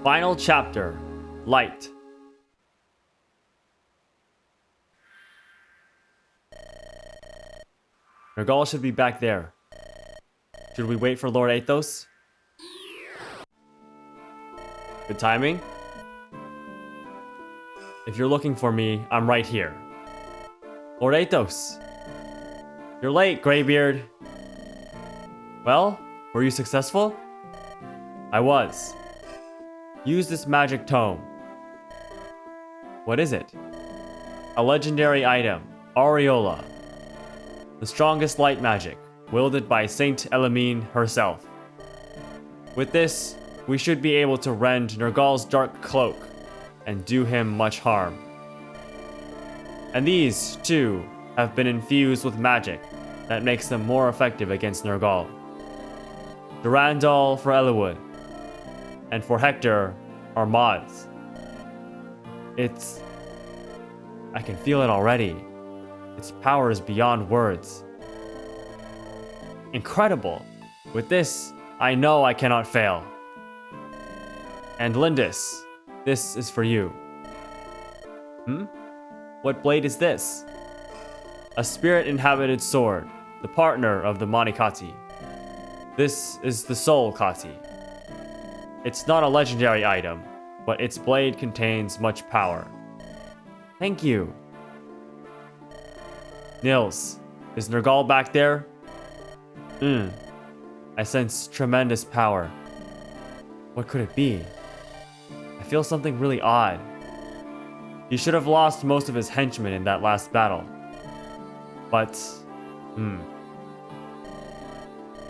Final chapter, Light. Nergal should be back there. Should we wait for Lord Athos? Good timing. If you're looking for me, I'm right here. Lord Athos. You're late, Greybeard. Well, were you successful? I was. Use this magic tome. What is it? A legendary item, Aureola. The strongest light magic, wielded by Saint Elimine herself. With this, we should be able to rend Nergal's dark cloak and do him much harm. And these, too, have been infused with magic that makes them more effective against Nergal. Durandal for Eliwood, and for Hector are mods. I can feel it already. Its power is beyond words. Incredible! With this, I know I cannot fail. And Lindis, this is for you. What blade is this? A spirit-inhabited sword, the partner of the Monikati. This is the Soul Kati. It's not a legendary item, but its blade contains much power. Thank you. Nils, is Nergal back there? I sense tremendous power. What could it be? I feel something really odd. He should have lost most of his henchmen in that last battle. But,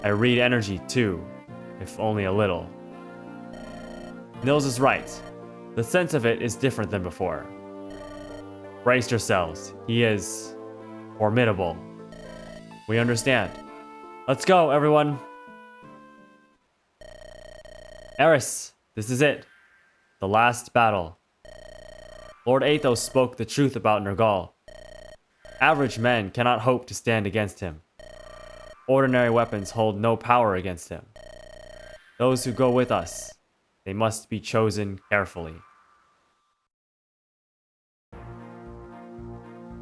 I read energy too, if only a little. Nils is right. The sense of it is different than before. Brace yourselves. He is formidable. We understand. Let's go, everyone. Eris, this is it. The last battle. Lord Athos spoke the truth about Nergal. Average men cannot hope to stand against him. Ordinary weapons hold no power against him. Those who go with us, they must be chosen carefully.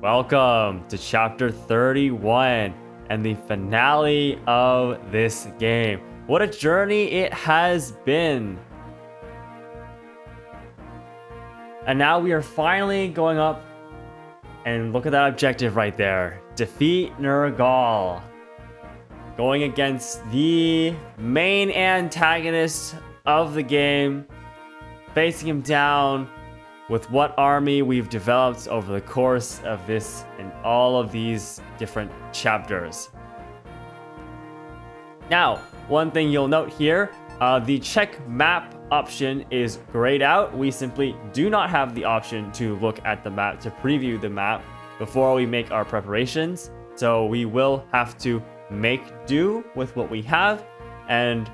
Welcome to chapter 31 and the finale of this game. What a journey it has been. And now we are finally going up, and look at that objective right there. Defeat Nergal. Going against the main antagonist of the game. Facing him down with what army we've developed over the course of this and all of these different chapters. Now, one thing you'll note here, the check map option is grayed out. We simply do not have the option to look at the map, to preview the map before we make our preparations. So we will have to make do with what we have and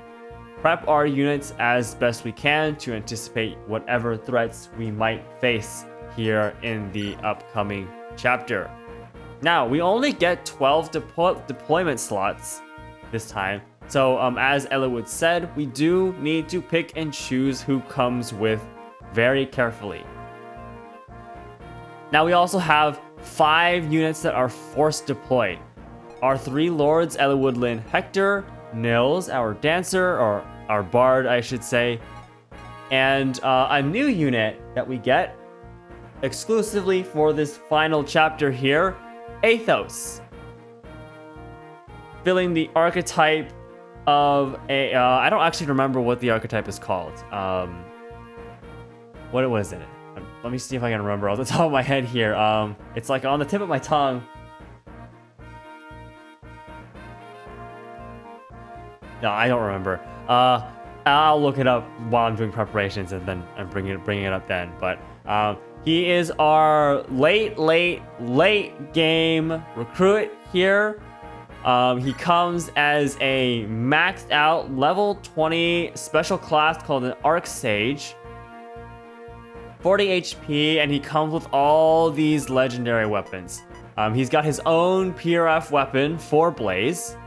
prep our units as best we can to anticipate whatever threats we might face here in the upcoming chapter. Now, we only get 12 deployment slots this time. So as Eliwood said, we do need to pick and choose who comes with very carefully. Now we also have 5 units that are force deployed. Our 3 lords, Eliwood, Lyn, Hector, Nils, our dancer, or our bard I should say, and a new unit that we get exclusively for this final chapter here, Athos. Filling the archetype of a, I don't actually remember what the archetype is called. What was it? Let me see if I can remember off the top of my head here. It's like on the tip of my tongue. No, I don't remember. I'll look it up while I'm doing preparations and then I'm bringing it up then. But he is our late game recruit here. He comes as a maxed out level 20 special class called an Arc Sage. 40 HP, and he comes with all these legendary weapons. He's got his own PRF weapon for Blaze.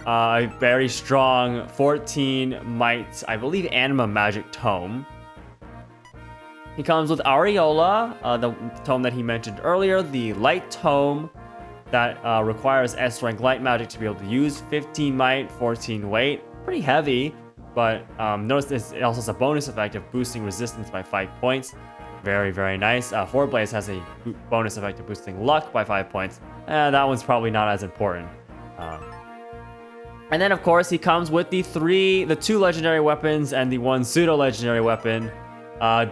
a very strong 14 might, I believe, Anima Magic Tome. He comes with Areola, the tome that he mentioned earlier, the Light Tome that requires S rank light magic to be able to use, 15 might, 14 weight, pretty heavy, but notice this, it also has a bonus effect of boosting resistance by 5 points. Very, very nice. Four Blaze has a bonus effect of boosting luck by 5 points. That one's probably not as important. And then, of course, he comes with the two legendary weapons and the one pseudo-legendary weapon.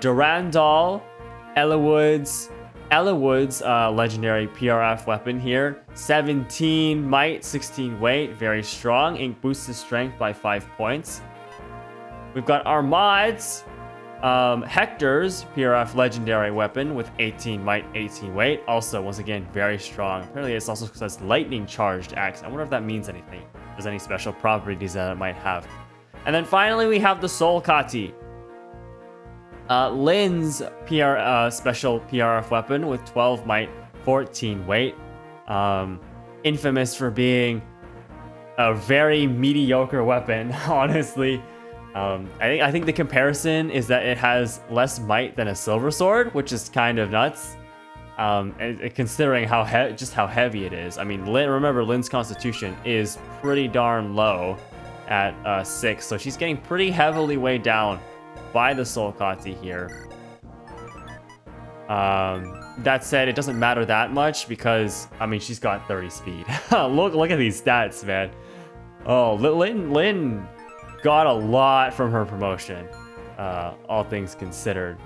Durandal, Eliwood's legendary PRF weapon here. 17 might, 16 weight, very strong. Ink boosts his strength by 5 points. We've got Armad's Hector's PRF legendary weapon with 18 might, 18 weight. Also, once again, very strong. Apparently, it also says lightning charged axe. I wonder if that means anything. If there's any special properties that it might have. And then finally, we have the Soul Kati. Lin's special PRF weapon with 12 might, 14 weight. Infamous for being a very mediocre weapon, honestly. I think the comparison is that it has less might than a silver sword, which is kind of nuts. Considering just how heavy it is. I mean, remember Lin's constitution is pretty darn low at 6, so she's getting pretty heavily weighed down by the Soul Kati here. That said, it doesn't matter that much because, I mean, she's got 30 speed. look at these stats, man. Oh, Lin got a lot from her promotion, all things considered.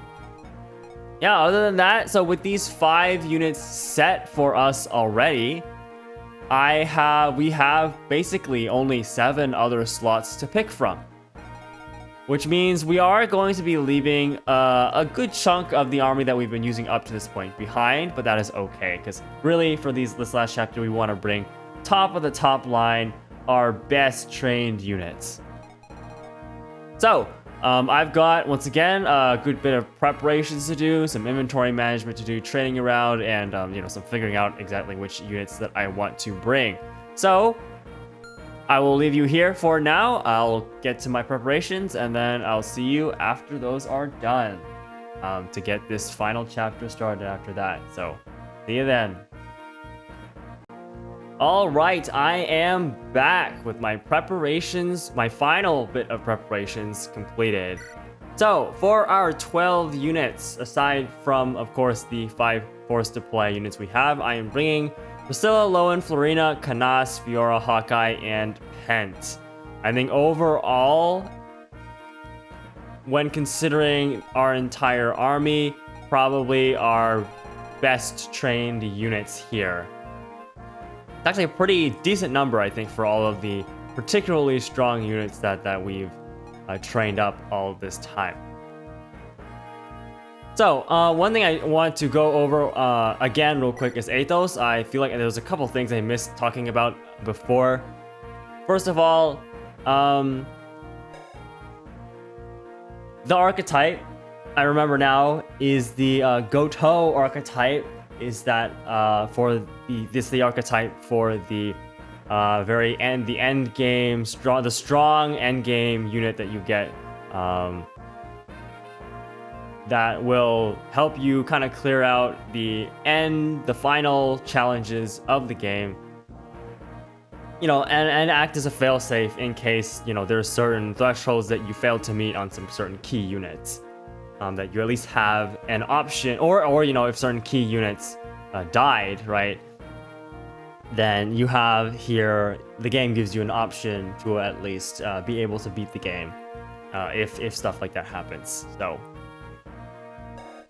Yeah, other than that, so with these 5 units set for us already, we have basically only 7 other slots to pick from. Which means we are going to be leaving a good chunk of the army that we've been using up to this point behind, but that is okay, because really for this last chapter, we want to bring top of the top line, our best trained units. So, I've got, once again, a good bit of preparations to do, some inventory management to do, training around, and some figuring out exactly which units that I want to bring. So, I will leave you here for now. I'll get to my preparations, and then I'll see you after those are done, to get this final chapter started after that. So, see you then. All right, I am back with my preparations, my final bit of preparations completed. So, for our 12 units, aside from, of course, the 5 forced to play units we have, I am bringing Priscilla, Lowen, Florina, Canas, Fiora, Hawkeye, and Pent. I think overall, when considering our entire army, probably our best trained units here. It's actually a pretty decent number, I think, for all of the particularly strong units that we've trained up all this time. So, one thing I want to go over again real quick is Athos. I feel like there's a couple things I missed talking about before. First of all, the archetype, I remember now, is the Goto archetype. Is that the archetype for the very end, the end game, the strong end game unit that you get, that will help you kind of clear out the final challenges of the game, and act as a failsafe in case there's certain thresholds that you fail to meet on some certain key units. That you at least have an option, or if certain key units died, right, then you have here, the game gives you an option to at least be able to beat the game if stuff like that happens. So,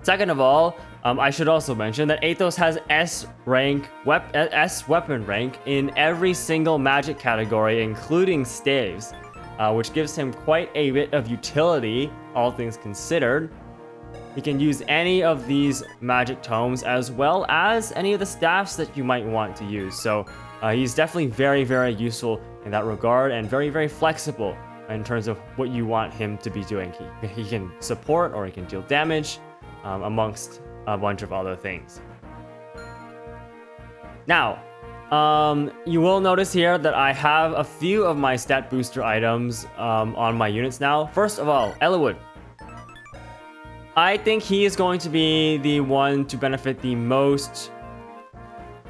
second of all, I should also mention that Athos has S weapon rank in every single magic category, including staves, which gives him quite a bit of utility, all things considered. He can use any of these magic tomes as well as any of the staffs that you might want to use. So he's definitely very, very useful in that regard, and very, very flexible in terms of what you want him to be doing. He can support, or he can deal damage, amongst a bunch of other things. Now, You will notice here that I have a few of my stat booster items on my units now. First of all, Eliwood. I think he is going to be the one to benefit the most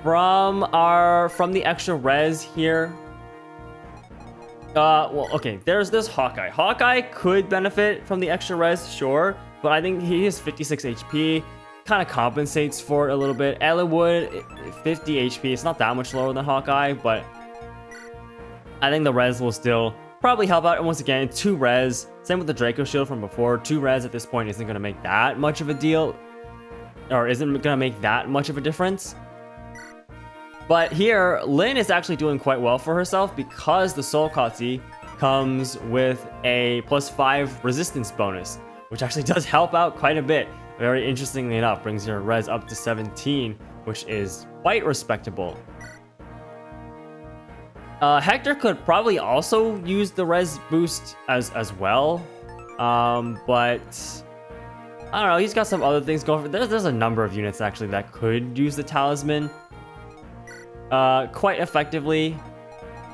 from the extra res here. Well, okay, there's this Hawkeye. Hawkeye could benefit from the extra res, sure, but I think he is 56 HP. Kind of compensates for it a little bit. Eliwood, 50 HP. It's not that much lower than Hawkeye, but I think the res will still probably help out. And once again, 2 res. Same with the Draco Shield from before. 2 res at this point isn't going to make that much of a deal, or isn't going to make that much of a difference. But here, Lyn is actually doing quite well for herself because the Soul Kotzi comes with a +5 resistance bonus, which actually does help out quite a bit. Very interestingly enough, brings your res up to 17, which is quite respectable. Hector could probably also use the res boost as well, but I don't know. He's got some other things going for. There's a number of units actually that could use the talisman quite effectively.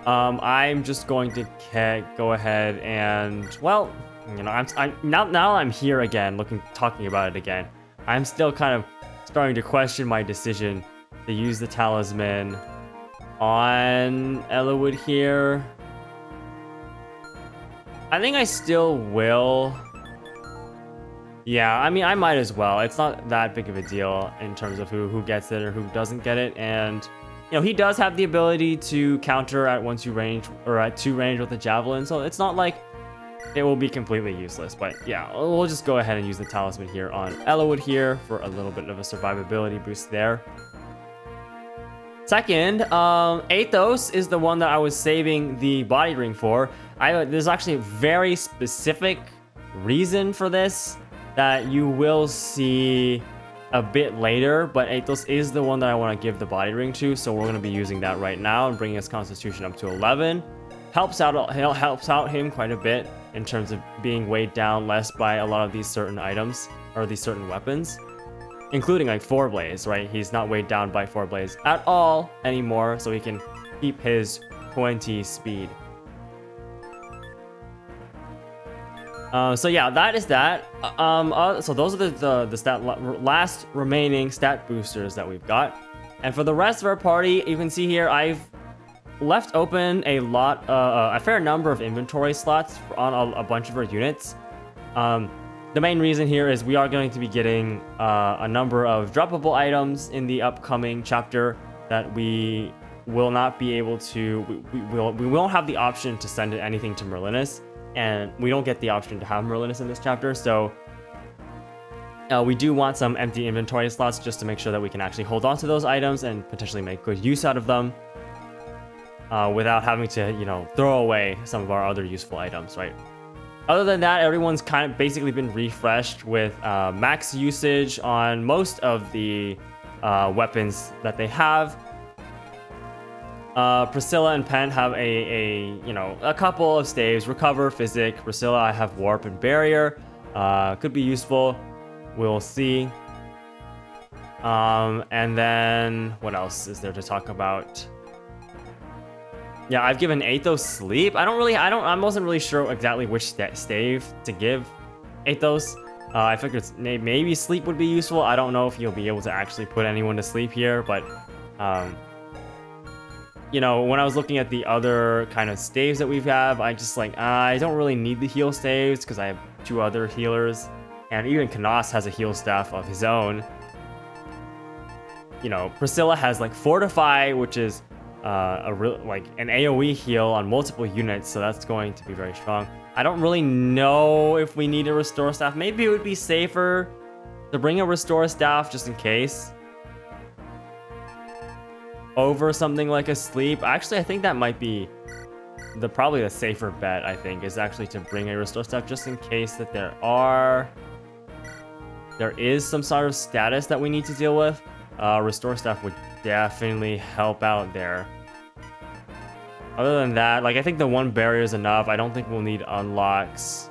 I'm just going to go ahead and, well, you know, now I'm here again, talking about it again. I'm still kind of starting to question my decision to use the talisman on Eliwood here. I think I still will. Yeah, I mean, I might as well. It's not that big of a deal in terms of who gets it or who doesn't get it, and you know, he does have the ability to counter at 1-2 range or at 2 range with a javelin, so it's not like it will be completely useless. But yeah, we'll just go ahead and use the talisman here on Eliwood here for a little bit of a survivability boost there. Second, Athos is the one that I was saving the body ring for. There's actually a very specific reason for this that you will see a bit later, but Athos is the one that I want to give the body ring to, so we're going to be using that right now and bringing his constitution up to 11. Helps out him quite a bit in terms of being weighed down less by a lot of these certain items or these certain weapons, including like 4-blaze, right? He's not weighed down by 4-blaze at all anymore, so he can keep his 20 speed. So yeah, that is that. So those are the last remaining stat boosters that we've got. And for the rest of our party, you can see here I've left open a fair number of inventory slots on a bunch of our units. The main reason here is we are going to be getting a number of droppable items in the upcoming chapter that we will not be able to. We won't have the option to send anything to Merlinus. And we don't get the option to have Merlinus in this chapter, so we do want some empty inventory slots just to make sure that we can actually hold on to those items and potentially make good use out of them without having to, you know, throw away some of our other useful items, right? Other than that, everyone's kind of basically been refreshed with max usage on most of the weapons that they have. Priscilla and Pent have a couple of staves. Recover, Physic. Priscilla, I have Warp and Barrier. Could be useful. We'll see. And then what else is there to talk about? Yeah, I've given Athos Sleep. I wasn't really sure exactly which stave to give Athos. I figured maybe Sleep would be useful. I don't know if you'll be able to actually put anyone to sleep here, but you know, when I was looking at the other kind of staves that we have, I just I don't really need the heal staves because I have 2 other healers, and even Kanos has a heal staff of his own. You know, Priscilla has Fortify, which is an AoE heal on multiple units, so that's going to be very strong. I don't really know if we need a Restore Staff. Maybe it would be safer to bring a Restore Staff just in case over something like a Sleep. Actually, I think that might be probably the safer bet, I think, is actually to bring a Restore Staff just in case that there is some sort of status that we need to deal with. Restore Staff would definitely help out there. Other than that, I think the 1 barrier is enough. I don't think we'll need unlocks.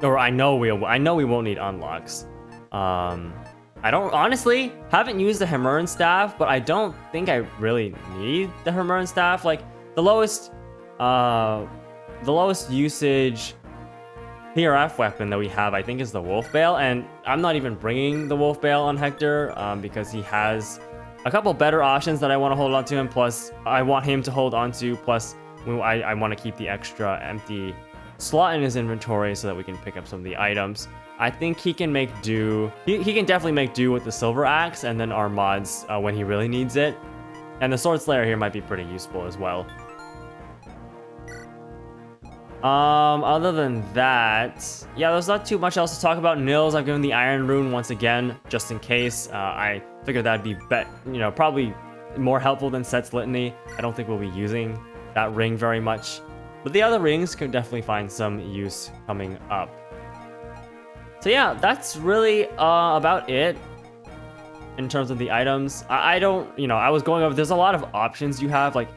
Or I know we won't need unlocks. I I don't honestly haven't used the Hammeren staff, but I don't think I really need the Hammeren staff. Like the lowest usage PRF weapon that we have, I think, is the Wolf Bale, and I'm not even bringing the Wolf Bale on Hector because he has a couple better options that I want to hold on to him. Plus, I want him to hold on to. Plus, I want to keep the extra empty slot in his inventory so that we can pick up some of the items. I think he can make do. He can definitely make do with the Silver Axe and then our mods when he really needs it. And the Sword Slayer here might be pretty useful as well. Other than that, yeah, there's not too much else to talk about. Nils, I've given the Iron Rune once again, just in case. I figured that'd be, probably more helpful than Set's Litany. I don't think we'll be using that ring very much. But the other rings could definitely find some use coming up. So yeah, that's really about it in terms of the items. I don't, I was going over, there's a lot of options you have, like,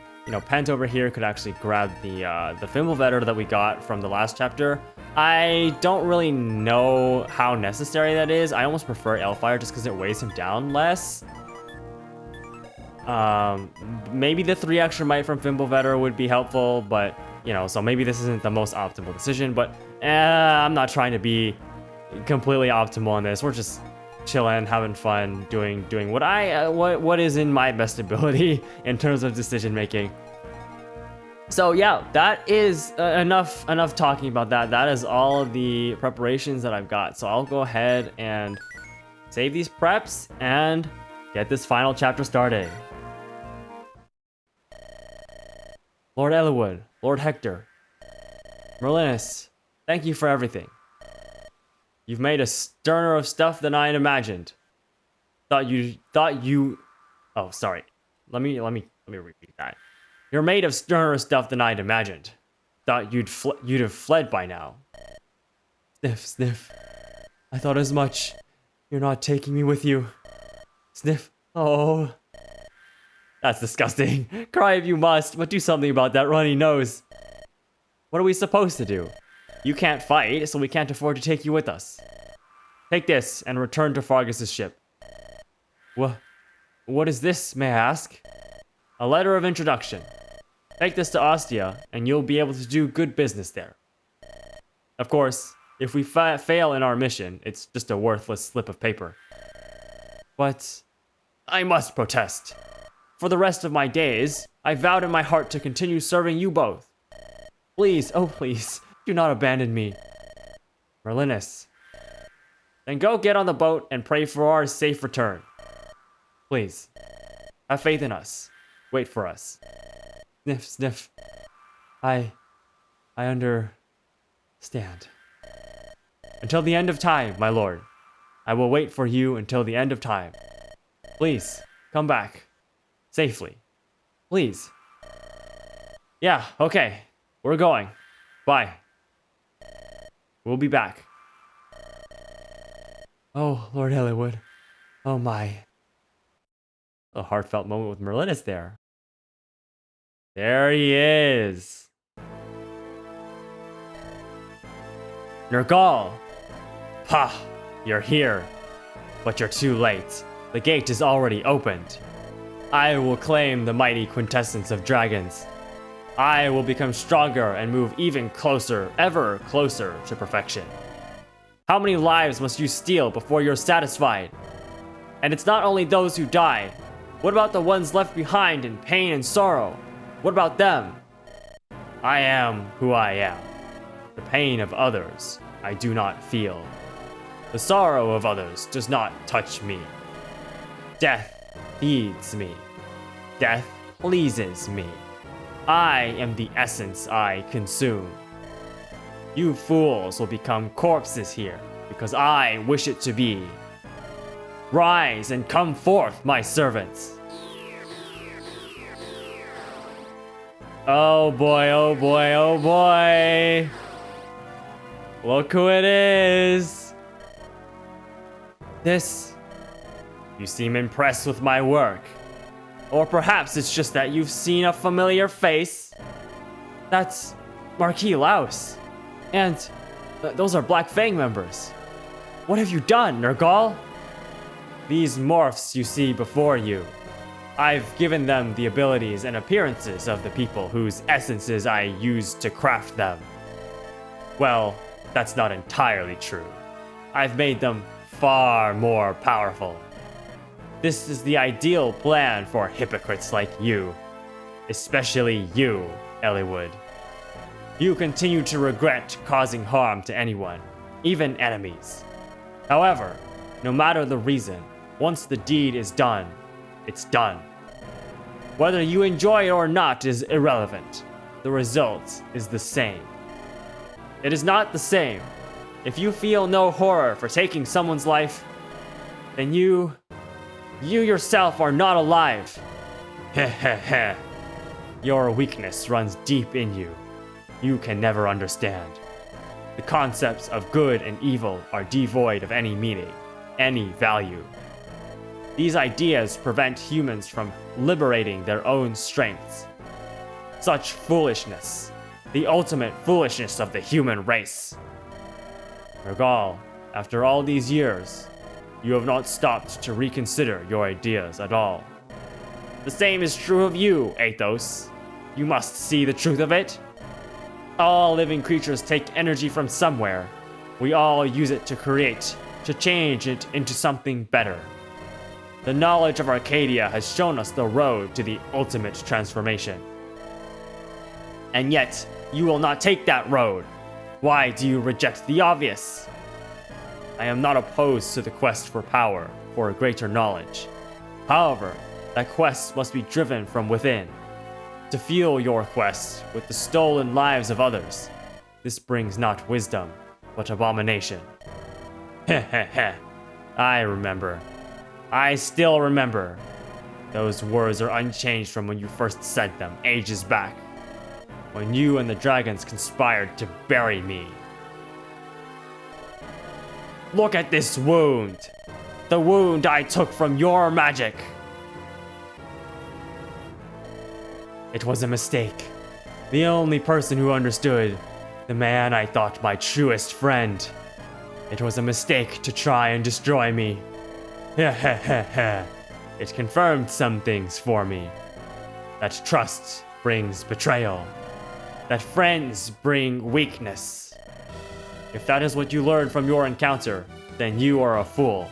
Pent over here could actually grab the Fimbulvetter that we got from the last chapter. I don't really know how necessary that is. I almost prefer Elfire just because it weighs him down less. Maybe the 3 extra might from Fimbulvetter would be helpful, but, so maybe this isn't the most optimal decision, but I'm not trying to be completely optimal on this. We're just chilling, having fun, doing what is in my best ability in terms of decision making. So yeah, that is enough talking about that. That is all of the preparations that I've got. So I'll go ahead and save these preps and get this final chapter started. Lord Eliwood, Lord Hector, Merlinus, thank you for everything. You've made a sterner of stuff than I had imagined. Thought you. Oh, sorry. Let me repeat that. You're made of sterner stuff than I'd imagined. Thought you'd have fled by now. Sniff, sniff. I thought as much. You're not taking me with you. Sniff. Oh. That's disgusting. Cry if you must, but do something about that runny nose. What are we supposed to do? You can't fight, so we can't afford to take you with us. Take this and return to Fargus's ship. What is this, may I ask? A letter of introduction. Take this to Ostia, and you'll be able to do good business there. Of course, if we fail in our mission, it's just a worthless slip of paper. But I must protest. For the rest of my days, I vowed in my heart to continue serving you both. Please, oh please, do not abandon me. Merlinus. Then go get on the boat and pray for our safe return. Please, have faith in us. Wait for us. Sniff, sniff. I understand. Until the end of time, my lord. I will wait for you until the end of time. Please, come back. Safely. Please. Yeah, okay. We're going. Bye. We'll be back. Oh, Lord Eliwood. Oh my. A heartfelt moment with Merlinus there. There he is. Nergal. Pah, you're here. But you're too late. The gate is already opened. I will claim the mighty quintessence of dragons. I will become stronger and move even closer, ever closer to perfection. How many lives must you steal before you're satisfied? And it's not only those who die. What about the ones left behind in pain and sorrow? What about them? I am who I am. The pain of others I do not feel. The sorrow of others does not touch me. Death feeds me. Death pleases me. I am the essence I consume. You fools will become corpses here because I wish it to be. Rise and come forth, my servants. Oh boy, oh boy, oh boy. Look who it is. You seem impressed with my work. Or perhaps it's just that you've seen a familiar face. That's Marquis Laus. And those are Black Fang members. What have you done, Nergal? These morphs you see before you, I've given them the abilities and appearances of the people whose essences I used to craft them. Well, that's not entirely true. I've made them far more powerful. This is the ideal plan for hypocrites like you. Especially you, Eliwood. You continue to regret causing harm to anyone, even enemies. However, no matter the reason, once the deed is done, it's done. Whether you enjoy it or not is irrelevant. The result is the same. It is not the same. If you feel no horror for taking someone's life, then you yourself are not alive. Heh heh heh. Your weakness runs deep in you. You can never understand. The concepts of good and evil are devoid of any meaning, any value. These ideas prevent humans from liberating their own strengths. Such foolishness, the ultimate foolishness of the human race. Nergal, after all these years, you have not stopped to reconsider your ideas at all. The same is true of you, Athos. You must see the truth of it. All living creatures take energy from somewhere. We all use it to create, to change it into something better. The knowledge of Arcadia has shown us the road to the ultimate transformation. And yet, you will not take that road. Why do you reject the obvious? I am not opposed to the quest for power, for greater knowledge. However, that quest must be driven from within. To fuel your quest with the stolen lives of others, this brings not wisdom, but abomination. Heh heh heh. I remember. I still remember. Those words are unchanged from when you first said them, ages back. When you and the dragons conspired to bury me. Look at this wound! The wound I took from your magic! It was a mistake. The only person who understood, the man I thought my truest friend. It was a mistake to try and destroy me. Heh heh heh heh. It confirmed some things for me. That trust brings betrayal. That friends bring weakness. If that is what you learned from your encounter, then you are a fool.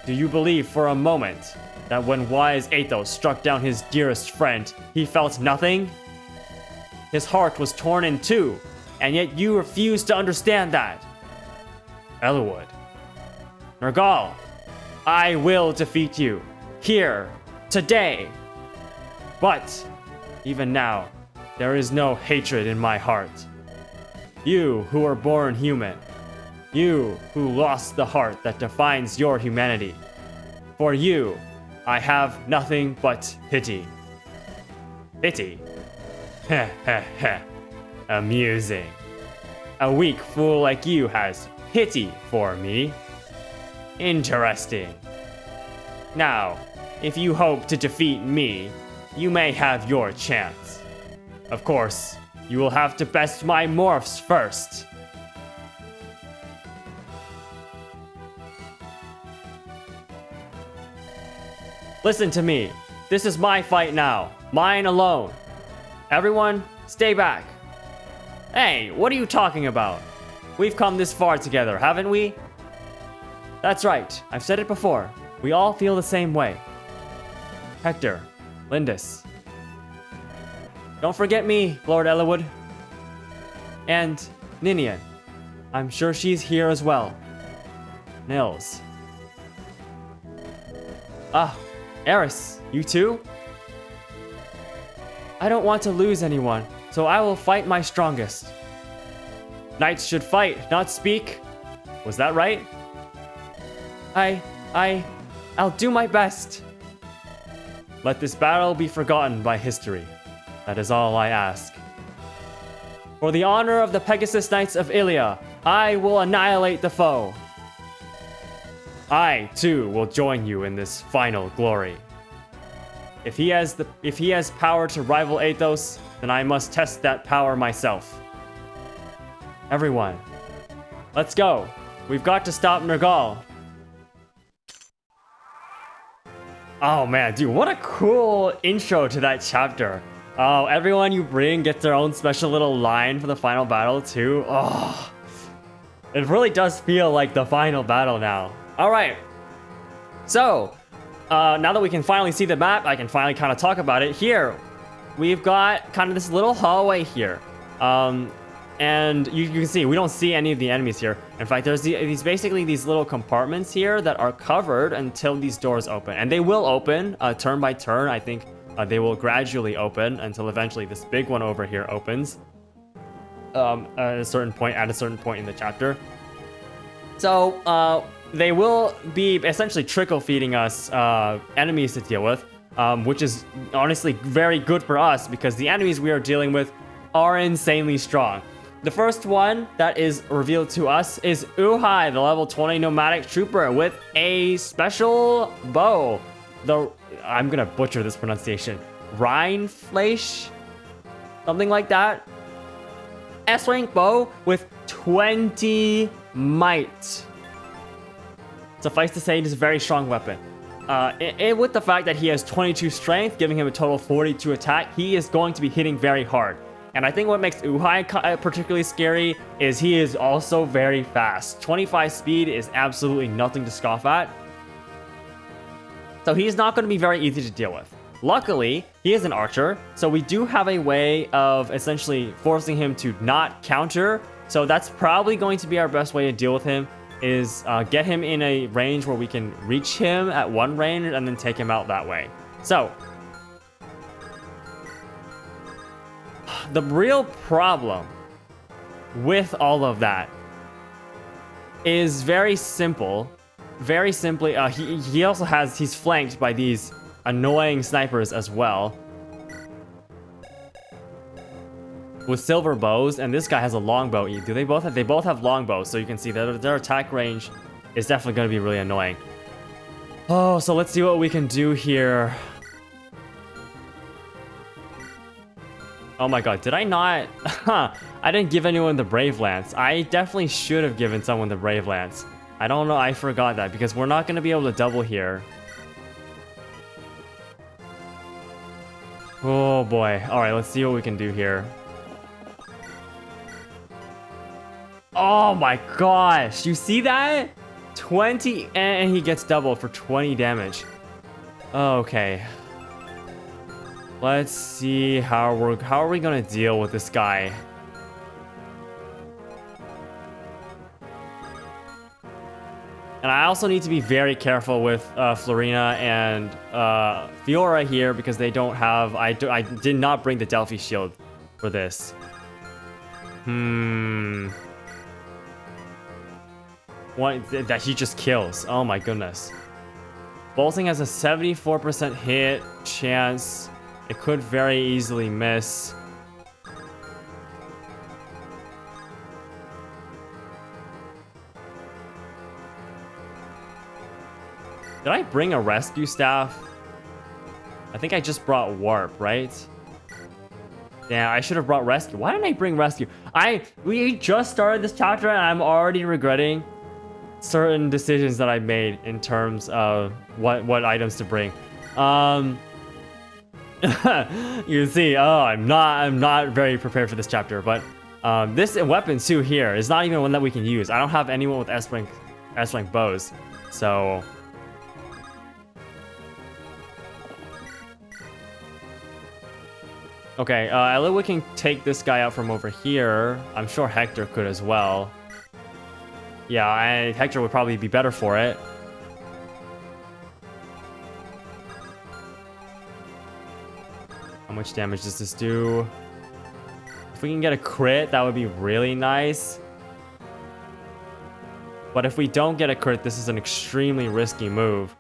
Do you believe for a moment that when wise Athos struck down his dearest friend, he felt nothing? His heart was torn in two, and yet you refused to understand that. Eliwood. Nergal, I will defeat you. Here. Today. But, even now, there is no hatred in my heart. You who were born human. You who lost the heart that defines your humanity. For you, I have nothing but pity. Pity? Heh heh heh. Amusing. A weak fool like you has pity for me. Interesting. Now, if you hope to defeat me, you may have your chance. Of course, you will have to best my morphs first. Listen to me. This is my fight now. Mine alone. Everyone, stay back. Hey, what are you talking about? We've come this far together, haven't we? That's right. I've said it before. We all feel the same way. Hector, Lindis. Don't forget me, Lord Eliwood. And Ninian. I'm sure she's here as well. Nils. Ah, Eris, you too? I don't want to lose anyone, so I will fight my strongest. Knights should fight, not speak. Was that right? I'll do my best. Let this battle be forgotten by history. That is all I ask. For the honor of the Pegasus Knights of Ilia, I will annihilate the foe. I, too, will join you in this final glory. If he has power to rival Athos, then I must test that power myself. Everyone, let's go. We've got to stop Nergal. Oh man, dude, what a cool intro to that chapter. Oh, everyone you bring gets their own special little line for the final battle too. Oh, it really does feel like the final battle now. All right, so now that we can finally see the map, I can finally kind of talk about it. Here, we've got kind of this little hallway here. And you can see, we don't see any of the enemies here. In fact, there's basically these little compartments here that are covered until these doors open. And they will open turn by turn. I think they will gradually open until eventually this big one over here opens at a certain point in the chapter. So they will be essentially trickle feeding us enemies to deal with, which is honestly very good for us because the enemies we are dealing with are insanely strong. The first one that is revealed to us is Uhai, the level 20 nomadic trooper with a special bow. I'm gonna butcher this pronunciation. Rheinfleisch? Something like that. S-rank bow with 20 might. Suffice to say, it is a very strong weapon. With the fact that he has 22 strength, giving him a total of 42 attack, he is going to be hitting very hard. And I think what makes Uhai particularly scary is he is also very fast. 25 speed is absolutely nothing to scoff at. So he's not going to be very easy to deal with. Luckily, he is an archer, so we do have a way of essentially forcing him to not counter. So that's probably going to be our best way to deal with him, is get him in a range where we can reach him at one range and then take him out that way. So the real problem with all of that is very simple. Very simply, he also he's flanked by these annoying snipers as well with silver bows, and this guy has a longbow. They both have longbows, so you can see that their attack range is definitely going to be really annoying. Oh, so let's see what we can do here. Oh my god, did I not? I didn't give anyone the Brave Lance. I definitely should have given someone the Brave Lance. I don't know, I forgot that because we're not going to be able to double here. Oh boy. Alright, let's see what we can do here. Oh my gosh, you see that? 20, and he gets doubled for 20 damage. Okay. Let's see how are we gonna deal with this guy? And I also need to be very careful with Florina and Fiora here because they don't have. I did not bring the Delphi shield for this. What that he just kills? Oh my goodness. Bolting has a 74% hit chance. It could very easily miss. Did I bring a rescue staff? I think I just brought warp, right? Yeah, I should have brought rescue. Why didn't I bring rescue? We just started this chapter and I'm already regretting certain decisions that I made in terms of what items to bring. You can see, oh, I'm not very prepared for this chapter, but this weapon too here is not even one that we can use. I don't have anyone with S-rank bows, so okay. Eliwood can take this guy out from over here. I'm sure Hector could as well. Yeah, Hector would probably be better for it. How much damage does this do? If we can get a crit, that would be really nice. But if we don't get a crit, this is an extremely risky move.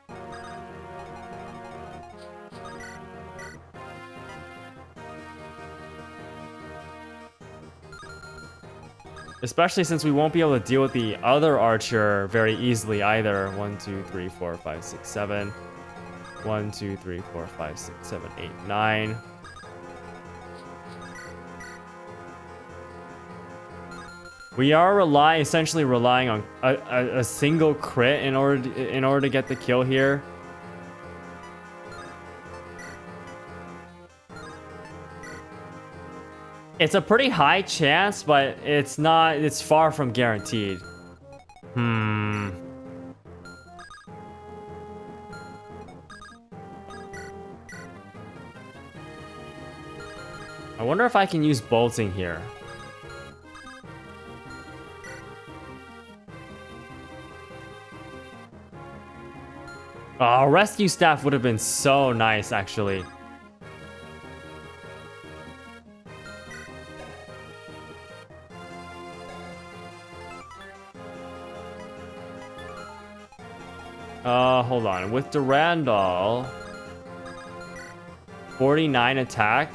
Especially since we won't be able to deal with the other archer very easily either. 1, 2, 3, 4, 5, 6, 7. 1, 2, 3, 4, 5, 6, 7, 8, 9. We are essentially relying on a single crit in order to get the kill here. It's a pretty high chance, but it's not, it's far from guaranteed. I wonder if I can use bolting here. Oh, rescue staff would have been so nice, actually. Hold on. With Durandal, 49 attack.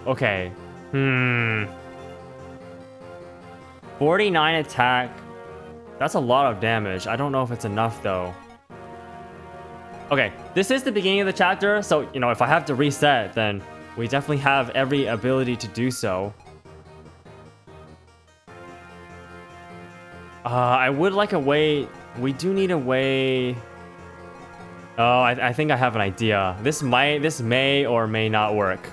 Okay. 49 attack. That's a lot of damage. I don't know if it's enough, though. Okay, this is the beginning of the chapter, so, you know, if I have to reset, then we definitely have every ability to do so. I would like a way... We do need a way... Oh, I think I have an idea. This may or may not work.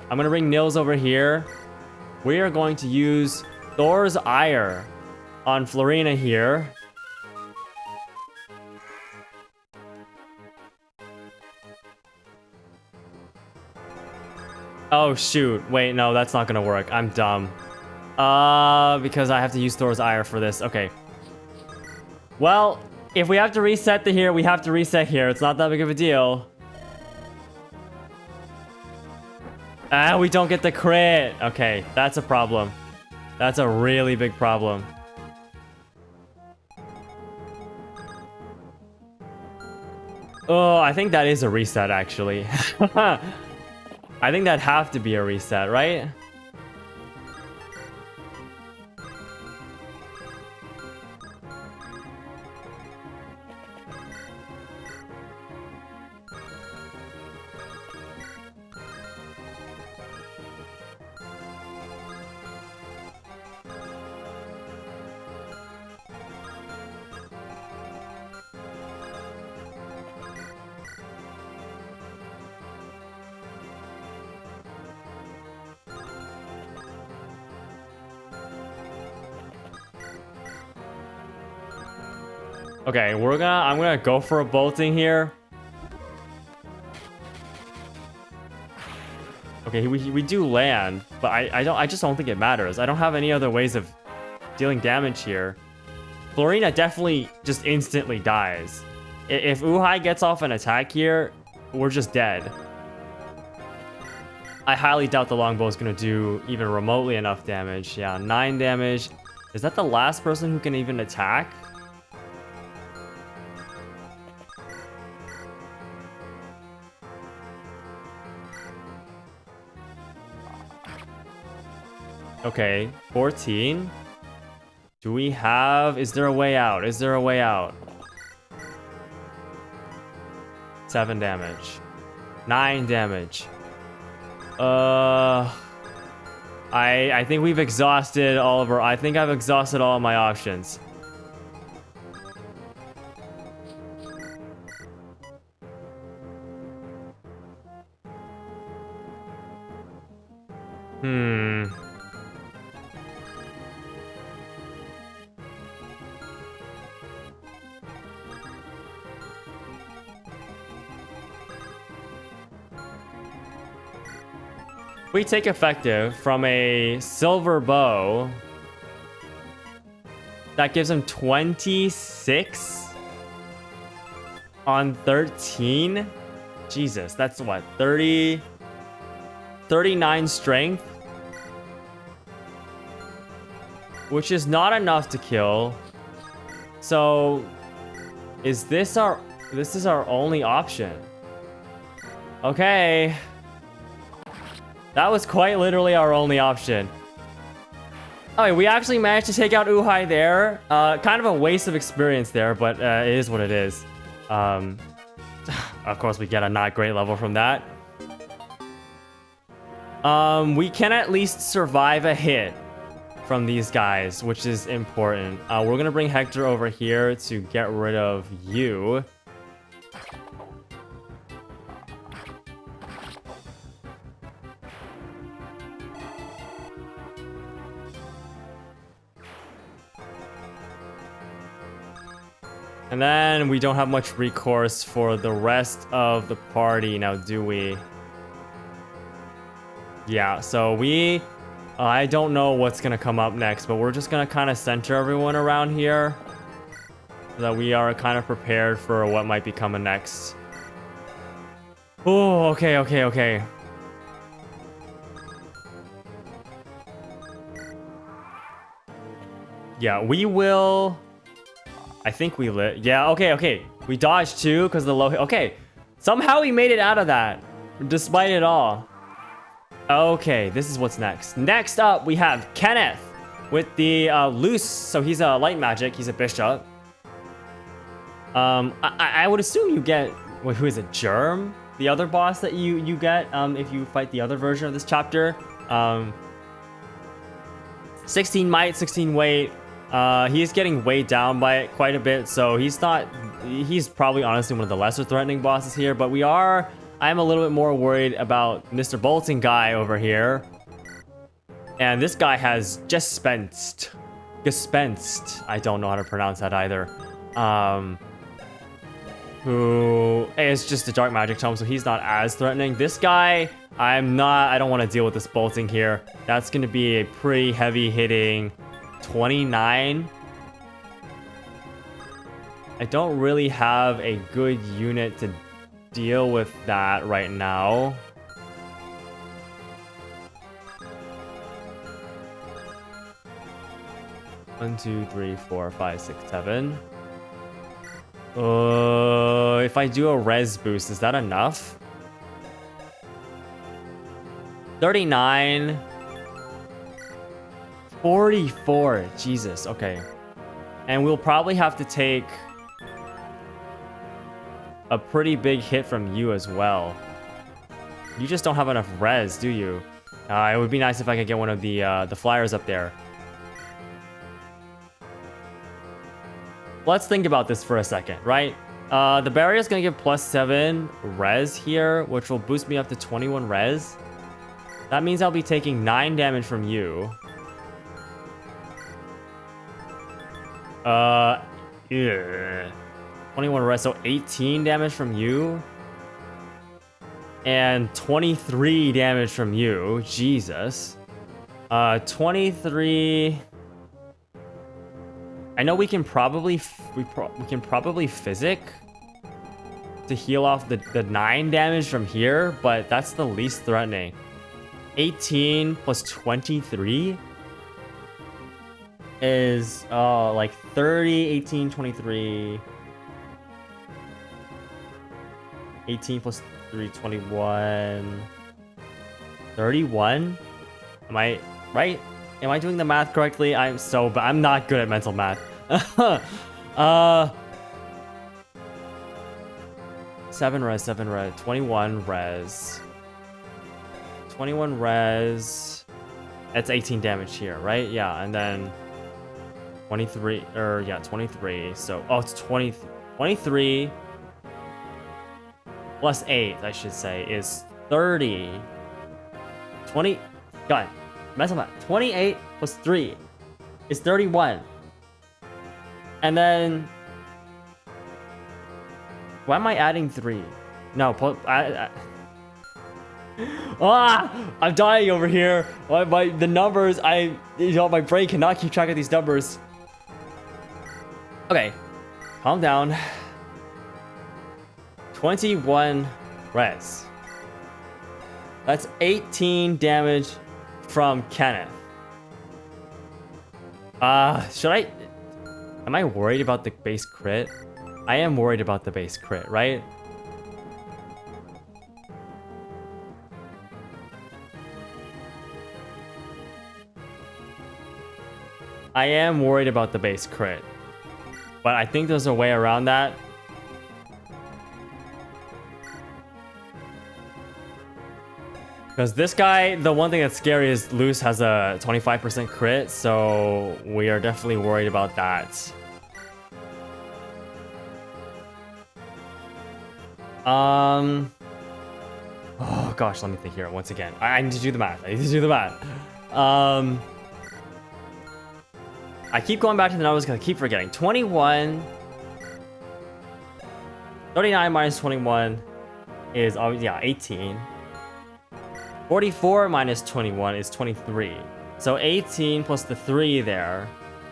I'm gonna bring Nils over here. We are going to use Thor's Ire on Florina here. Oh shoot, wait, no, that's not gonna work. I'm dumb. Because I have to use Thor's Ire for this. Okay. Well, if we have to reset here, we have to reset here. It's not that big of a deal. Ah, we don't get the crit. Okay, that's a problem. That's a really big problem. Oh, I think that is a reset, actually. I think that'd have to be a reset, right? Okay, I'm gonna go for a bolting here. Okay, we do land, but I just don't think it matters. I don't have any other ways of dealing damage here. Florina definitely just instantly dies. If Uhai gets off an attack here, we're just dead. I highly doubt the longbow is gonna do even remotely enough damage. Yeah, 9 damage. Is that the last person who can even attack? Okay, 14. Do we have... Is there a way out? Is there a way out? 7 damage. 9 damage. I think we've exhausted all of our... I think I've exhausted all of my options. We take effective from a silver bow. That gives him 26 on 13. Jesus, that's what, 39 strength, which is not enough to kill. So this is our only option. Okay. That was quite literally our only option. Okay, we actually managed to take out Uhai there. Kind of a waste of experience there, but it is what it is. Of course, we get a not great level from that. We can at least survive a hit from these guys, which is important. We're gonna bring Hector over here to get rid of you. And then we don't have much recourse for the rest of the party now, do we? Yeah, so I don't know what's gonna come up next, but we're just gonna kind of center everyone around here so that we are kind of prepared for what might be coming next. Oh, okay. Yeah, we will... I think we lit. Yeah, okay. We dodged too because the low... Okay, somehow we made it out of that, despite it all. Okay, this is what's next. Next up, we have Kenneth with the loose. So he's a light magic. He's a bishop. I would assume you get... Wait, who is it? Germ? The other boss that you get if you fight the other version of this chapter. 16 might, 16 weight. He's getting weighed down by it quite a bit, so he's probably honestly one of the lesser threatening bosses here, but I'm a little bit more worried about Mr. Bolton guy over here. And this guy has Gespensed. I don't know how to pronounce that either. Who is just a dark magic tome, so he's not as threatening. This guy, I don't want to deal with this Bolting here. That's going to be a pretty heavy hitting 29. I don't really have a good unit to deal with that right now. One, two, three, four, five, six, seven. If I do a res boost, is that enough? 39. 44. Jesus, okay. And we'll probably have to take a pretty big hit from you as well. You just don't have enough res, do you? It would be nice if I could get one of the flyers up there. Let's think about this for a second, right? The barrier is going to give +7 res here, which will boost me up to 21 res. That means I'll be taking 9 damage from you. Yeah. 21 res, so 18 damage from you. And 23 damage from you. Jesus. 23... I know we can probably physic to heal off the 9 damage from here, but that's the least threatening. 18 plus 23 is like 30, 18, 23. 18 plus 3, 21. 31? Am I right? Am I doing the math correctly? I'm not good at mental math. 7 res, 21 res. 21 res. That's 18 damage here, right? Yeah, and then 23, 23. So, it's 23 plus 8, I should say, is 30. 20, got it. Mental math. 28 plus 3 is 31. And then... Why am I adding 3? No, I'm dying over here. The numbers, my brain cannot keep track of these numbers. Okay, calm down. 21 res. That's 18 damage from Kenneth. Am I worried about the base crit? I am worried about the base crit, right? I am worried about the base crit. But I think there's a way around that. Because this guy, the one thing that's scary is Luce has a 25% crit, so we are definitely worried about that. Oh gosh, let me think here once again. I need to do the math. I keep going back to the numbers because I keep forgetting. 21 39 minus 21 is, oh yeah, 18. 44 minus 21 is 23. So 18 plus the 3 there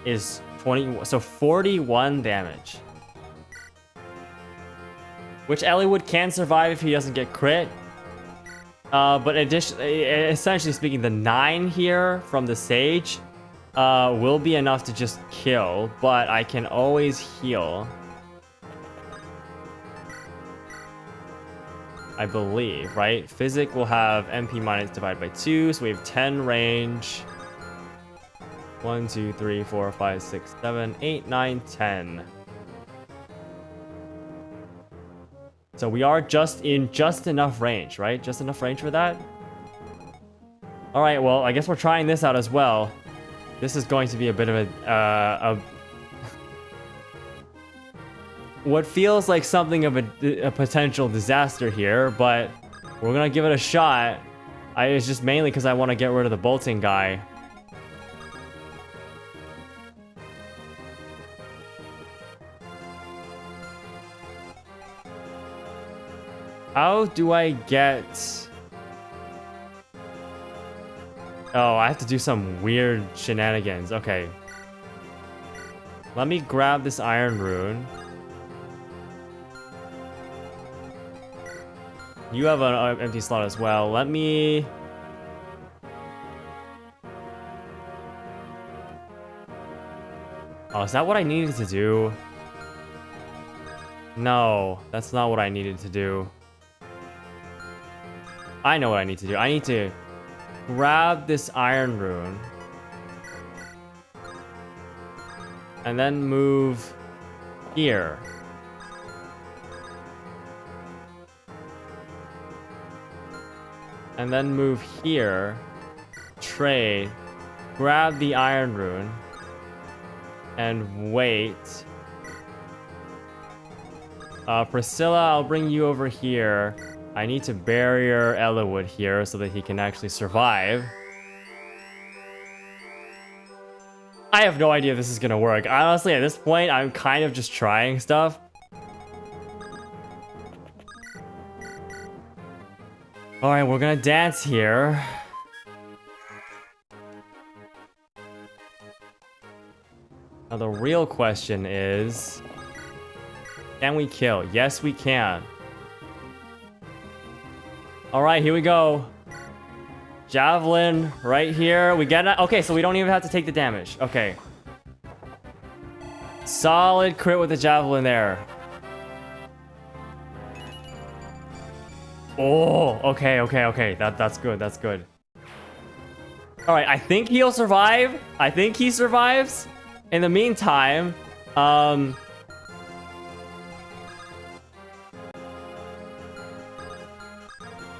is 20, so 41 damage. Which Eliwood can survive if he doesn't get crit. But essentially speaking, the 9 here from the Sage will be enough to just kill, but I can always heal. I believe, right? Physic will have MP minus divided by 2, so we have 10 range. 1, 2, 3, 4, 5, 6, 7, 8, 9, 10. So we are just enough range, right? Just enough range for that? Alright, well, I guess we're trying this out as well. This is going to be a bit of a what feels like something of a potential disaster here, but we're gonna give it a shot. It's just mainly because I want to get rid of the bolting guy. How do I get... Oh, I have to do some weird shenanigans. Okay. Let me grab this iron rune. You have an empty slot as well. Let me... Oh, is that what I needed to do? No, that's not what I needed to do. I know what I need to do. I need to grab this iron rune. And then move here. And then move here. Trade. Grab the iron rune. And wait. Priscilla, I'll bring you over here. I need to barrier Eliwood here so that he can actually survive. I have no idea if this is gonna work. Honestly, at this point, I'm kind of just trying stuff. Alright, we're gonna dance here. Now the real question is... Can we kill? Yes, we can. Alright, here we go. Javelin right here. We get it. Okay, so we don't even have to take the damage. Okay. Solid crit with the javelin there. Oh, okay. That's good. That's good. Alright, I think he'll survive. I think he survives. In the meantime,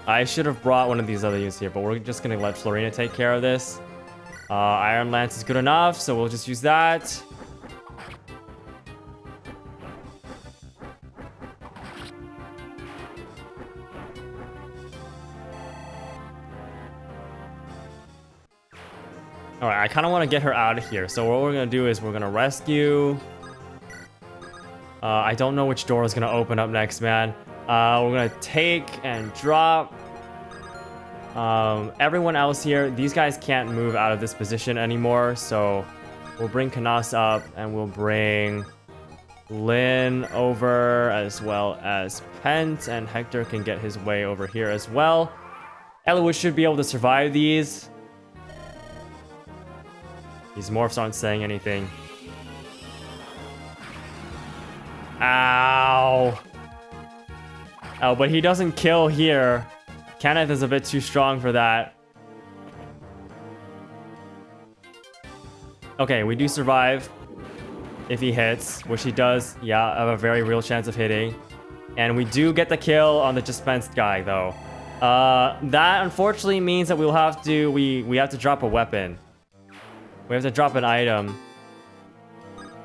I should have brought one of these other units here, but we're just gonna let Florina take care of this. Iron Lance is good enough, so we'll just use that. Alright, I kind of want to get her out of here, so what we're gonna do is we're gonna rescue. I don't know which door is gonna open up next, man. We're gonna take and drop. Everyone else here, these guys can't move out of this position anymore, so we'll bring Canas up and we'll bring Lynn over as well as Pent, and Hector can get his way over here as well. Eliwood should be able to survive these. These morphs aren't saying anything. Ow! Oh, but he doesn't kill here. Kenneth is a bit too strong for that. Okay, we do survive if he hits, which he does. Yeah, have a very real chance of hitting. And we do get the kill on the dispensed guy, though. That unfortunately means that we'll have to we have to drop a weapon. We have to drop an item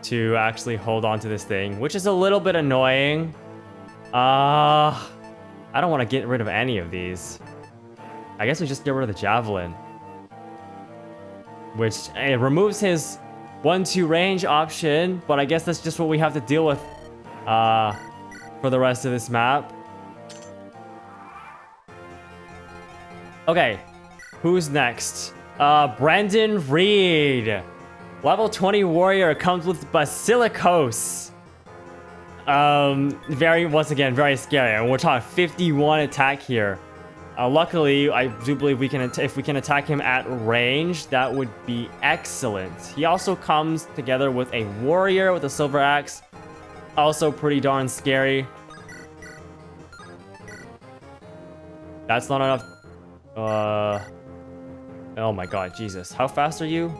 to actually hold on to this thing, which is a little bit annoying. I don't want to get rid of any of these. I guess we just get rid of the javelin, which it removes his 1-2 range option, but I guess that's just what we have to deal with. for the rest of this map. Okay, who's next? Brendan Reed. Level 20 warrior comes with Basilicos. Once again, very scary. And we're talking 51 attack here. Luckily, I do believe we can, if we can attack him at range, that would be excellent. He also comes together with a warrior with a silver axe. Also pretty darn scary. That's not enough. Oh my god, Jesus. How fast are you?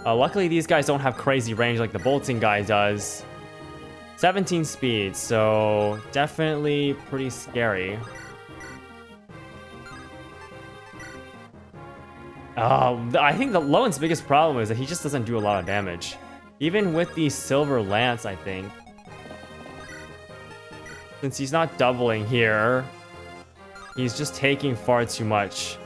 Luckily, these guys don't have crazy range like the bolting guy does. 17 speed, so definitely pretty scary. I think the Lowen's biggest problem is that he just doesn't do a lot of damage. Even with the silver lance, I think. Since he's not doubling here, he's just taking far too much.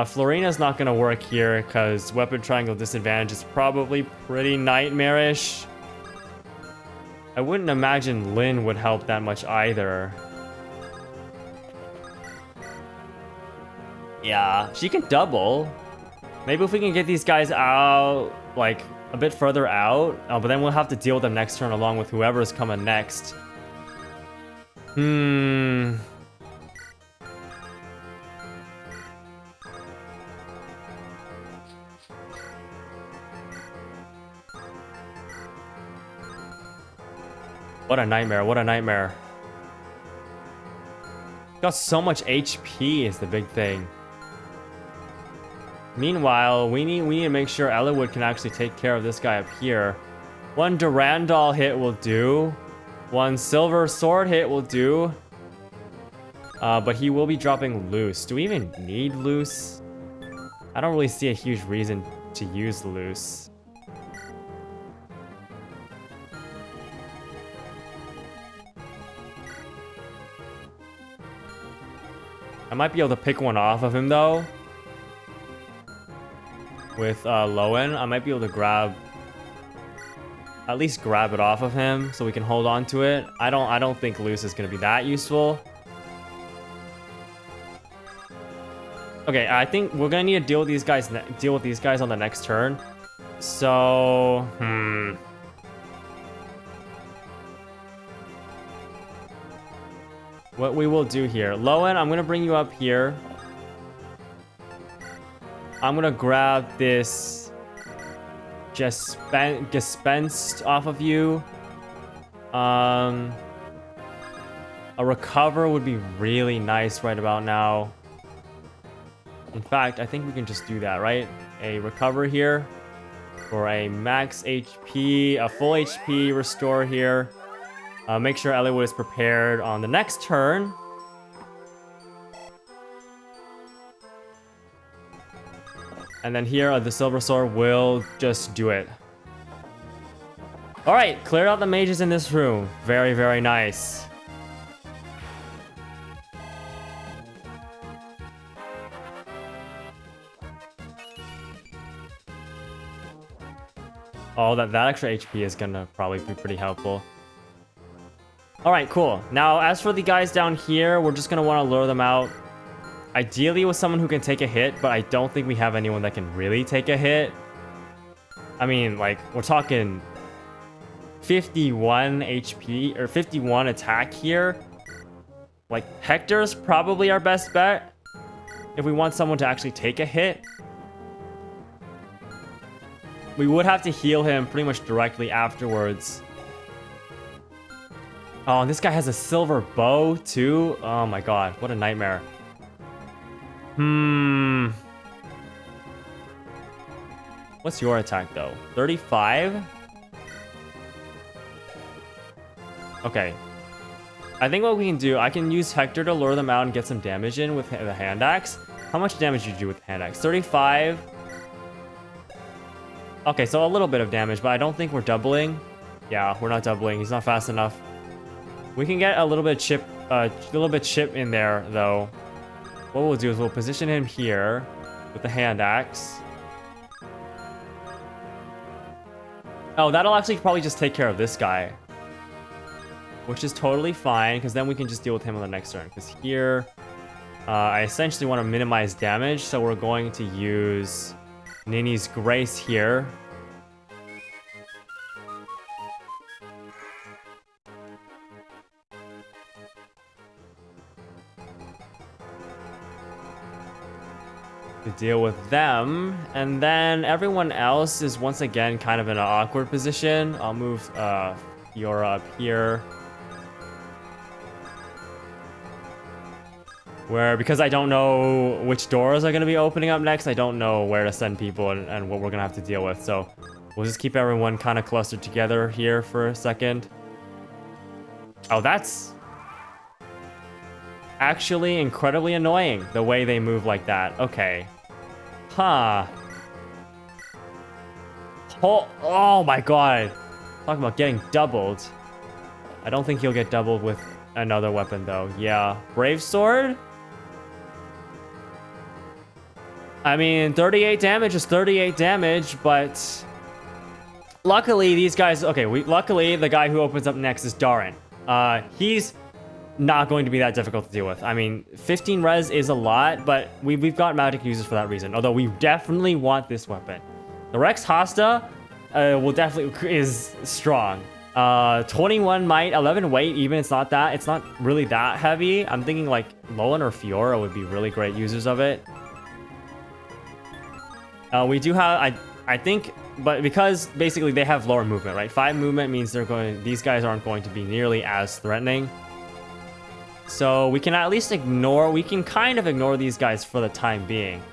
Florina's not gonna work here because weapon triangle disadvantage is probably pretty nightmarish. I wouldn't imagine Lyn would help that much either. Yeah, she can double. Maybe if we can get these guys out, like, a bit further out, but then we'll have to deal with them next turn along with whoever's coming next. What a nightmare, what a nightmare. Got so much HP is the big thing. Meanwhile, we need to make sure Eliwood can actually take care of this guy up here. One Durandal hit will do. One silver sword hit will do. But he will be dropping loose. Do we even need loose? I don't really see a huge reason to use loose. I might be able to pick one off of him though. With Lowen, I might be able to at least grab it off of him so we can hold on to it. I don't think loose is gonna be that useful. Okay, I think we're gonna need to deal with these guys on the next turn. So, what we will do here, Lowen, I'm gonna bring you up here. I'm gonna grab this Gespensed off of you. A recover would be really nice right about now. In fact, I think we can just do that, right? A recover here for a max HP, a full HP restore here. Make sure Eliwood is prepared on the next turn. And then here, the silver sword will just do it. All right, cleared out the mages in this room. Very, very nice. Oh, that extra HP is gonna probably be pretty helpful. All right, cool. Now, as for the guys down here, we're just gonna want to lure them out. Ideally with someone who can take a hit, but I don't think we have anyone that can really take a hit. I mean, like, we're talking 51 HP, or 51 attack here. Like, Hector's probably our best bet if we want someone to actually take a hit. We would have to heal him pretty much directly afterwards. Oh, and this guy has a silver bow, too? Oh my god, what a nightmare. What's your attack, though? 35? Okay. I think what we can do, I can use Hector to lure them out and get some damage in with the hand axe. How much damage did you do with the hand axe? 35? Okay, so a little bit of damage, but I don't think we're doubling. Yeah, we're not doubling. He's not fast enough. We can get a little bit chip in there, though. What we'll do is we'll position him here with the hand axe. Oh, that'll actually probably just take care of this guy. Which is totally fine, because then we can just deal with him on the next turn. Because here, I essentially want to minimize damage, so we're going to use Nini's Grace here. To deal with them, and then everyone else is once again kind of in an awkward position. I'll move Fiora up here. Where, because I don't know which doors are going to be opening up next, I don't know where to send people and what we're going to have to deal with. So we'll just keep everyone kind of clustered together here for a second. Oh, that's actually incredibly annoying, the way they move like that. Okay. Huh. Oh my god. Talk about getting doubled. I don't think he'll get doubled with another weapon, though. Yeah. Brave Sword? I mean, 38 damage is 38 damage, but luckily these guys... Okay, luckily the guy who opens up next is Darren. He's not going to be that difficult to deal with. I mean, 15 res is a lot, but we've got magic users for that reason. Although we definitely want this weapon. The Rex Hasta will definitely is strong. 21 might, 11 weight. Even it's not really that heavy. I'm thinking like Lolan or Fiora would be really great users of it. We do have I think, but because basically they have lower movement, right? 5 movement means these guys aren't going to be nearly as threatening. So we can at least kind of ignore these guys for the time being.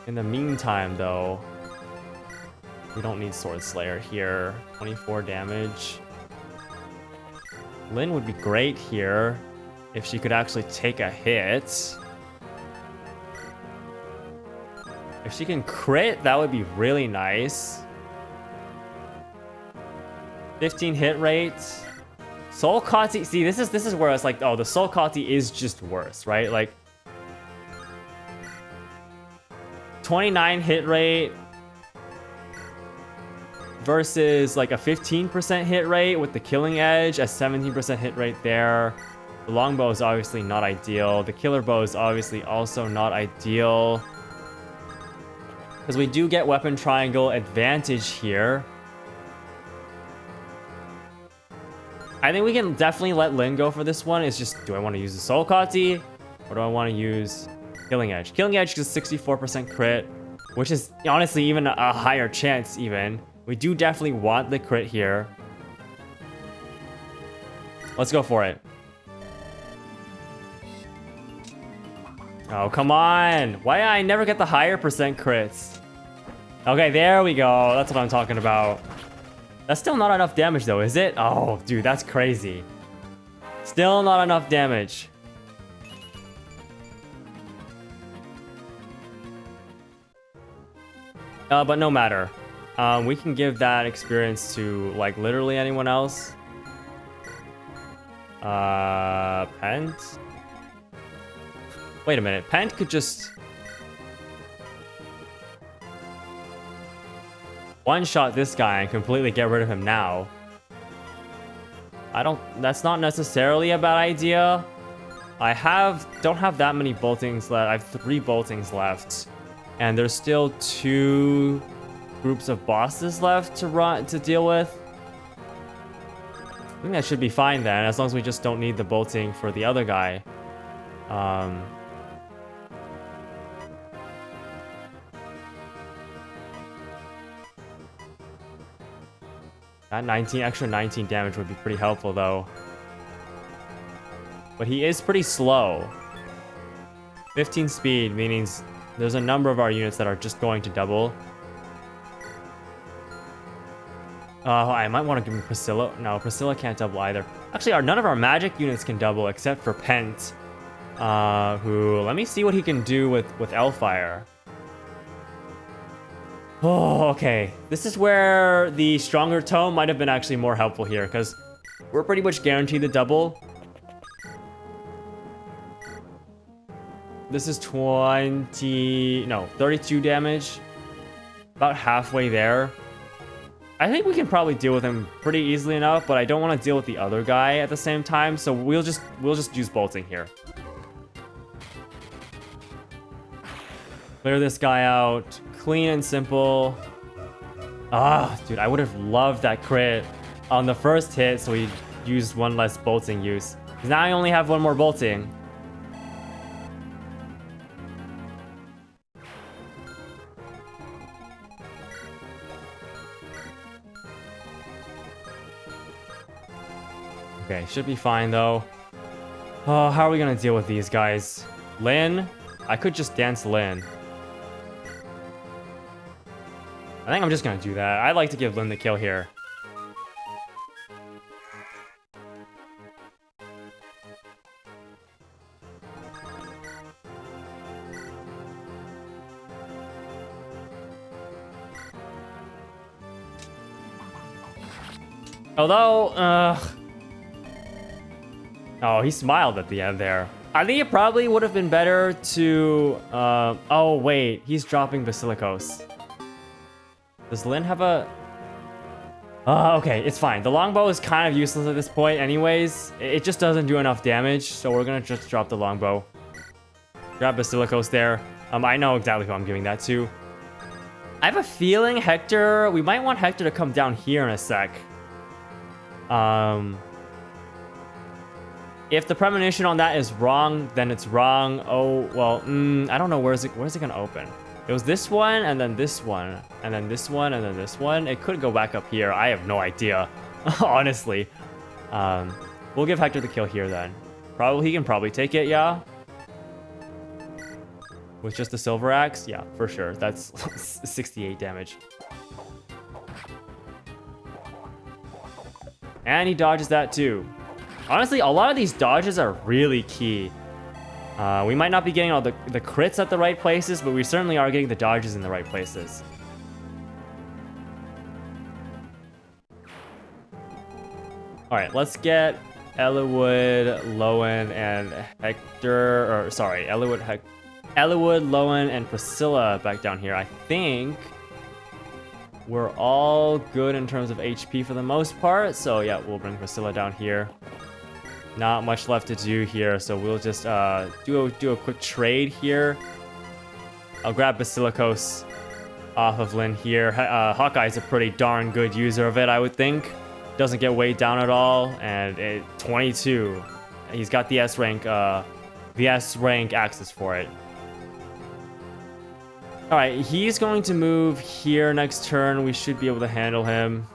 In the meantime, though, we don't need Sword Slayer here. 24 damage. Lyn would be great here if she could actually take a hit. If she can crit, that would be really nice. 15 hit rate. Soul Kati, see, this is where it's like, oh, the Soul Kati is just worse, right? Like 29 hit rate versus like a 15% hit rate with the Killing Edge, a 17% hit rate there. The longbow is obviously not ideal. The killer bow is obviously also not ideal. Because we do get weapon triangle advantage here. I think we can definitely let Lyn go for this one. It's just, do I want to use the Soul Kati or do I want to use Killing Edge? Killing Edge is 64% crit, which is honestly even a higher chance even. We do definitely want the crit here. Let's go for it. Oh, come on. Why I never get the higher percent crits? Okay, there we go. That's what I'm talking about. That's still not enough damage, though, is it? Oh, dude, that's crazy. Still not enough damage. But no matter. We can give that experience to, like, literally anyone else. Pent? Wait a minute. Pent could just one-shot this guy and completely get rid of him now. That's not necessarily a bad idea. Don't have that many boltings left. I have 3 boltings left. And there's still 2 groups of bosses left to deal with. I think that should be fine then, as long as we just don't need the bolting for the other guy. That extra 19 damage would be pretty helpful, though. But he is pretty slow. 15 speed, meaning there's a number of our units that are just going to double. I might want to give him Priscilla. No, Priscilla can't double either. Actually, none of our magic units can double except for Pent. Let me see what he can do with Elfire. Oh, okay. This is where the stronger tome might have been actually more helpful here, because we're pretty much guaranteed the double. This is 32 damage. About halfway there. I think we can probably deal with him pretty easily enough, but I don't want to deal with the other guy at the same time, so we'll just use bolting here. Clear this guy out. Clean and simple. Ah, dude, I would have loved that crit on the first hit, so we used one less bolting use. Because now I only have one more bolting. Okay, should be fine though. Oh, how are we gonna deal with these guys? Lin? I could just dance Lin. I think I'm just gonna do that. I'd like to give Lin the kill here. Although, oh, he smiled at the end there. I think it probably would have been better to, oh wait, he's dropping Basilicos. Does Lin have a... okay, it's fine. The longbow is kind of useless at this point anyways. It just doesn't do enough damage, so we're gonna just drop the longbow. Grab Basilicos there. I know exactly who I'm giving that to. I have a feeling Hector... We might want Hector to come down here in a sec. If the premonition on that is wrong, then it's wrong. Oh, well, I don't know. Where's it gonna open? It was this one, and then this one, and then this one, and then this one. It could go back up here. I have no idea, honestly. We'll give Hector the kill here then. He can probably take it, yeah. With just the silver axe, yeah, for sure. That's 68 damage. And he dodges that too. Honestly, a lot of these dodges are really key. We might not be getting all the crits at the right places, but we certainly are getting the dodges in the right places. Alright, let's get Eliwood, Lowen, and Hector, or sorry, Eliwood, Lowen, and Priscilla back down here. I think we're all good in terms of HP for the most part, so yeah, we'll bring Priscilla down here. Not much left to do here, so we'll just do a quick trade here. I'll grab Basilicos off of Lin here. Hawkeye's a pretty darn good user of it, I would think. Doesn't get weighed down at all, and 22. He's got the S rank access for it. All right, he's going to move here next turn. We should be able to handle him.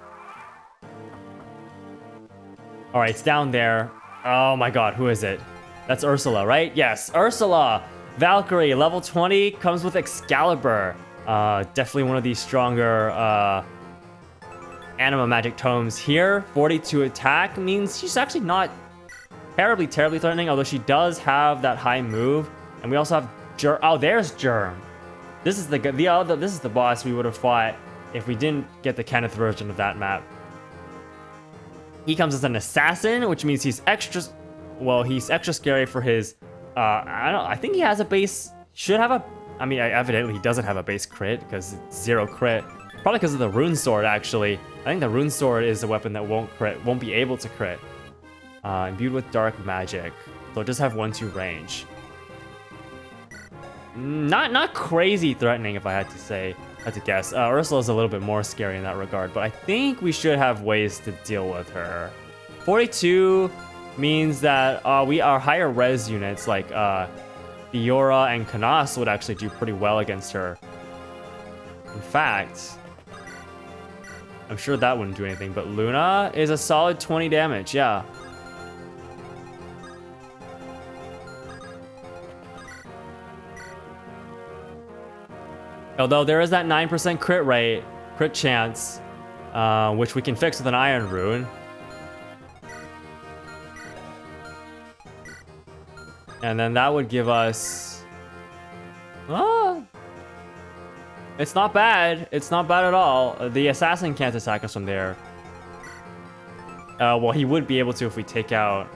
All right, it's down there. Oh my god, who is it? That's Ursula, right? Yes, Ursula! Valkyrie, level 20, comes with Excalibur. Definitely one of these stronger Anima Magic tomes here. 42 attack means she's actually not terribly threatening, although she does have that high move. And we also have Oh, there's Germ. This is the boss we would have fought if we didn't get the Kenneth version of that map. He comes as an assassin, which means he's extra scary for his, I think he has a base, evidently he doesn't have a base crit, because it's 0 crit. Probably because of the rune sword, actually. I think the rune sword is a weapon that won't be able to crit. Imbued with dark magic, so it does have 1-2 range. Not crazy threatening, if I had to guess. Ursula's a little bit more scary in that regard, but I think we should have ways to deal with her. 42 means that our higher res units like Fiora and Canas would actually do pretty well against her. In fact, I'm sure that wouldn't do anything, but Luna is a solid 20 damage, yeah. Although there is that 9% crit chance, which we can fix with an Iron Rune. And then that would give us... it's not bad. It's not bad at all. The Assassin can't attack us from there. Well, he would be able to if we take out...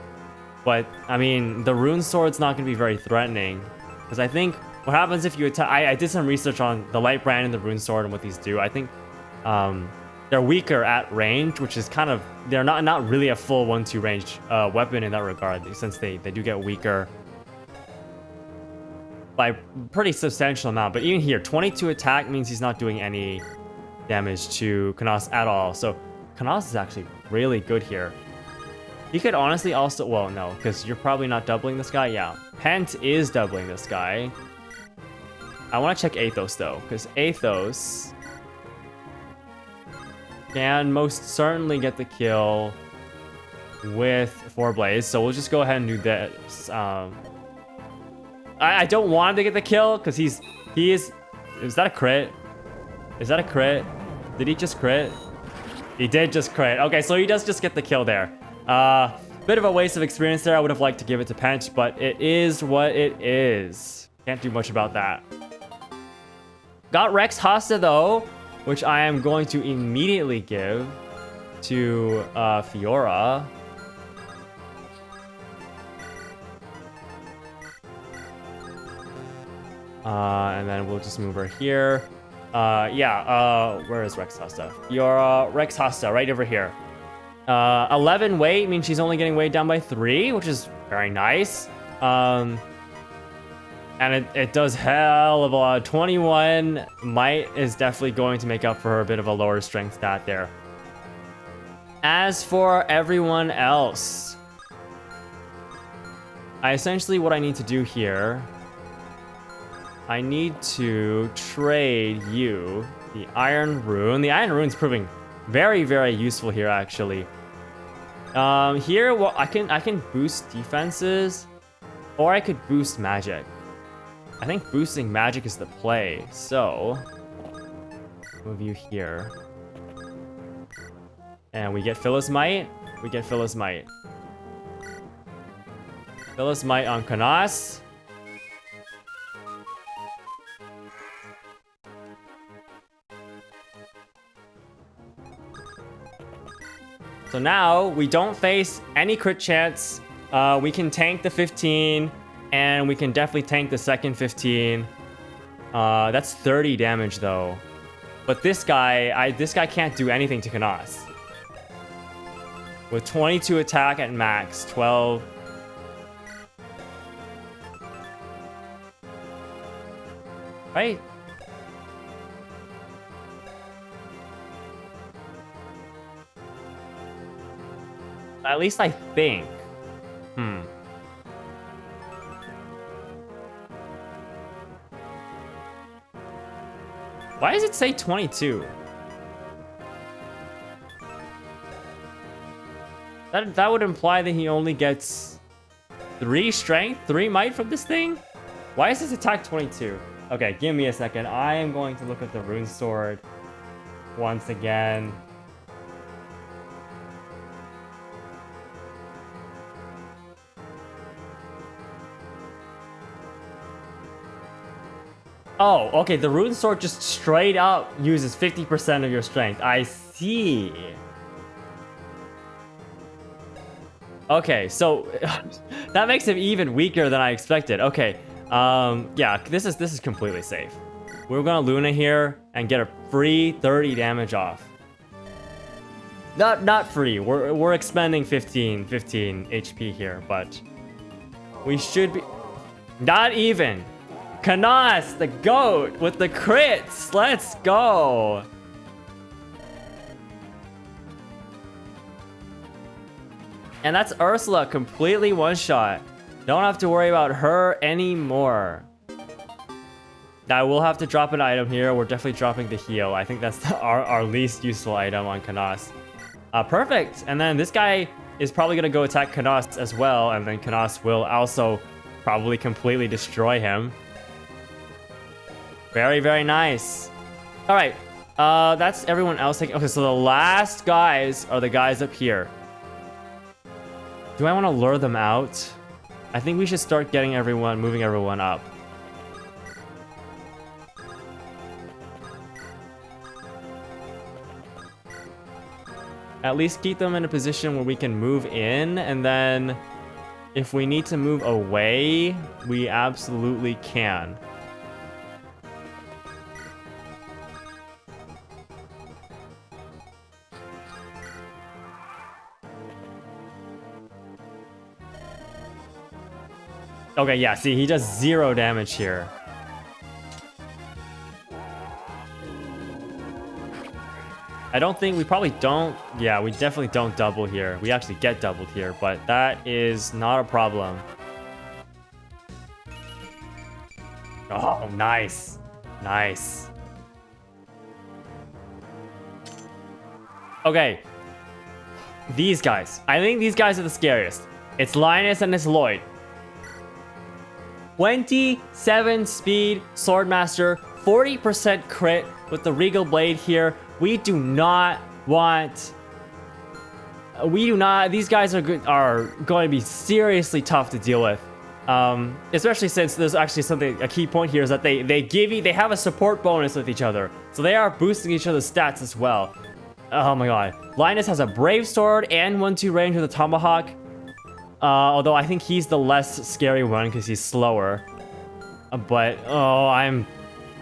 But, I mean, the Rune Sword's not going to be very threatening. Because I think... What happens if you attack... I did some research on the Light Brand and the Rune Sword and what these do. I think they're they're weaker at range, which is kind of, they're not really a full 1-2 range weapon in that regard, since they do get weaker by a pretty substantial amount. But even here, 22 attack means he's not doing any damage to Kanos at all. So Kanos is actually really good here. He could honestly also, well, no, because you're probably not doubling this guy. Yeah, Pent is doubling this guy. I want to check Athos though, because Athos can most certainly get the kill with 4 Blaze. So we'll just go ahead and do this. I don't want him to get the kill because he is. Is that a crit? Is that a crit? Did he just crit? He did just crit. Okay, so he does just get the kill there. Bit of a waste of experience there. I would have liked to give it to Pench, but it is what it is. Can't do much about that. Got Rex Hasta though, which I am going to immediately give to Fiora. And then we'll just move her here. Where is Rex Hasta? Fiora, Rex Hasta, right over here. 11 weight means she's only getting weighed down by 3, which is very nice. And it does hell of a lot. 21 might is definitely going to make up for a bit of a lower strength stat there. As for everyone else, what I need to do here, I need to trade you the Iron Rune. The Iron Rune's proving very, very useful here, actually. Here, well, I can boost defenses, or I could boost magic. I think boosting magic is the play, so move you here. And we get Phyllis Might. We get Phyllis Might. Phyllis Might on Kanas. So now we don't face any crit chance. We can tank the 15. And we can definitely tank the second 15. That's 30 damage though. But this guy can't do anything to Kanas. With 22 attack at max, 12. Right? At least I think. Why does it say 22? That would imply that he only gets 3 strength, 3 might from this thing? Why is his attack 22? Okay, give me a second. I am going to look at the rune sword once again. Oh, okay, the rune sword just straight up uses 50% of your strength. I see. Okay, so that makes him even weaker than I expected. Okay, yeah, this is completely safe. We're gonna Luna here and get a free 30 damage off. Not free. We're expending 15 HP here, but we should be not even. Kanas, the goat, with the crits. Let's go. And that's Ursula, completely one-shot. Don't have to worry about her anymore. Now we'll have to drop an item here. We're definitely dropping the heal. I think that's our least useful item on Kanas. Perfect. And then this guy is probably going to go attack Kanas as well. And then Kanas will also probably completely destroy him. Very, very nice. All right. That's everyone else taking. Okay, so the last guys are the guys up here. Do I want to lure them out? I think we should start getting everyone, moving everyone up. At least keep them in a position where we can move in, and then if we need to move away, we absolutely can. Okay, yeah, see, he does 0 damage here. I don't think we probably don't. Yeah, we definitely don't double here. We actually get doubled here, but that is not a problem. Oh, nice. Nice. Okay. These guys. I think these guys are the scariest. It's Linus and it's Lloyd. 27 speed, Swordmaster, 40% crit with the Regal Blade here. We do not want... These guys are going to be seriously tough to deal with. Especially since there's actually a key point here is that they have a support bonus with each other. So they are boosting each other's stats as well. Oh my god. Linus has a Brave Sword and 1-2 range with a Tomahawk. Although I think he's the less scary one because he's slower. But,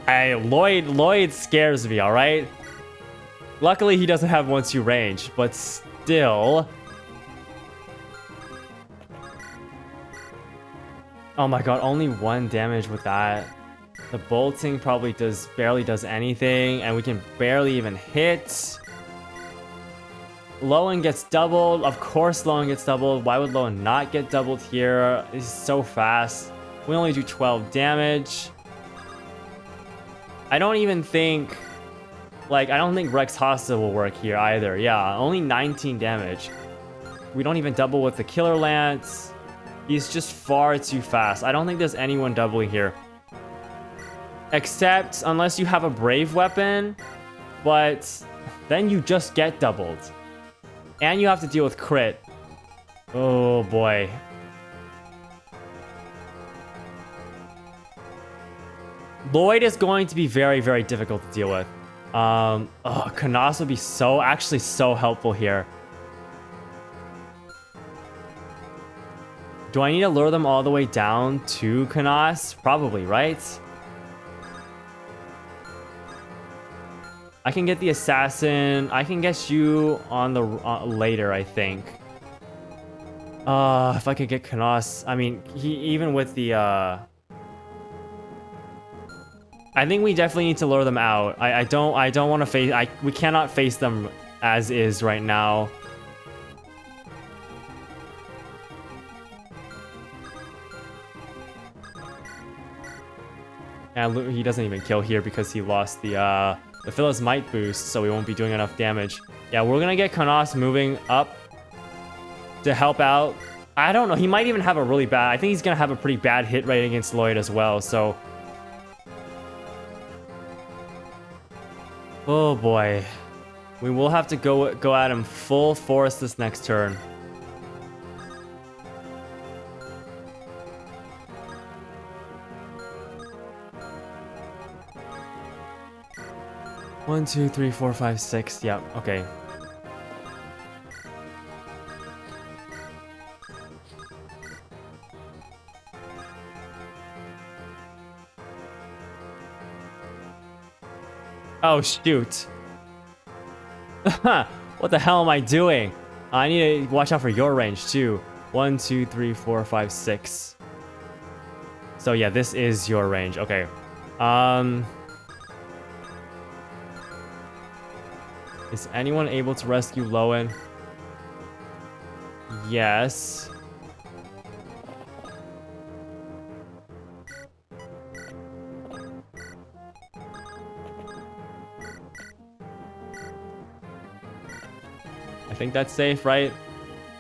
Lloyd scares me, alright? Luckily he doesn't have 1-2 range, but still... Oh my god, only 1 damage with that. The bolting probably barely does anything, and we can barely even hit. Lowen gets doubled. Of course Lowen gets doubled. Why would Lowen not get doubled here? He's so fast. We only do 12 damage. I don't think Rex Hosta will work here either. Yeah, only 19 damage. We don't even double with the Killer Lance. He's just far too fast. I don't think there's anyone doubling here. Except unless you have a Brave weapon, but then you just get doubled. And you have to deal with crit. Oh boy. Lloyd is going to be very, very difficult to deal with. Kanas would be actually so helpful here. Do I need to lure them all the way down to Kanas? Probably, right? I can get the assassin. I can get you on the later, I think. If I could get Kanas. I mean, even with the I think we definitely need to lure them out. I don't want to face... we cannot face them as is right now. And he doesn't even kill here because he lost the Phyllis Might boost, so we won't be doing enough damage. Yeah, we're gonna get Kanas moving up to help out. I don't know, he might even have a really bad... I think he's gonna have a pretty bad hit rate against Lloyd as well, so... Oh boy. We will have to go at him full force this next turn. One, two, three, four, five, six. Yep, okay. Oh, shoot. What the hell am I doing? I need to watch out for your range, too. 1, 2, 3, 4, 5, 6. So, yeah, this is your range. Okay. Is anyone able to rescue Lowen? Yes. I think that's safe, right?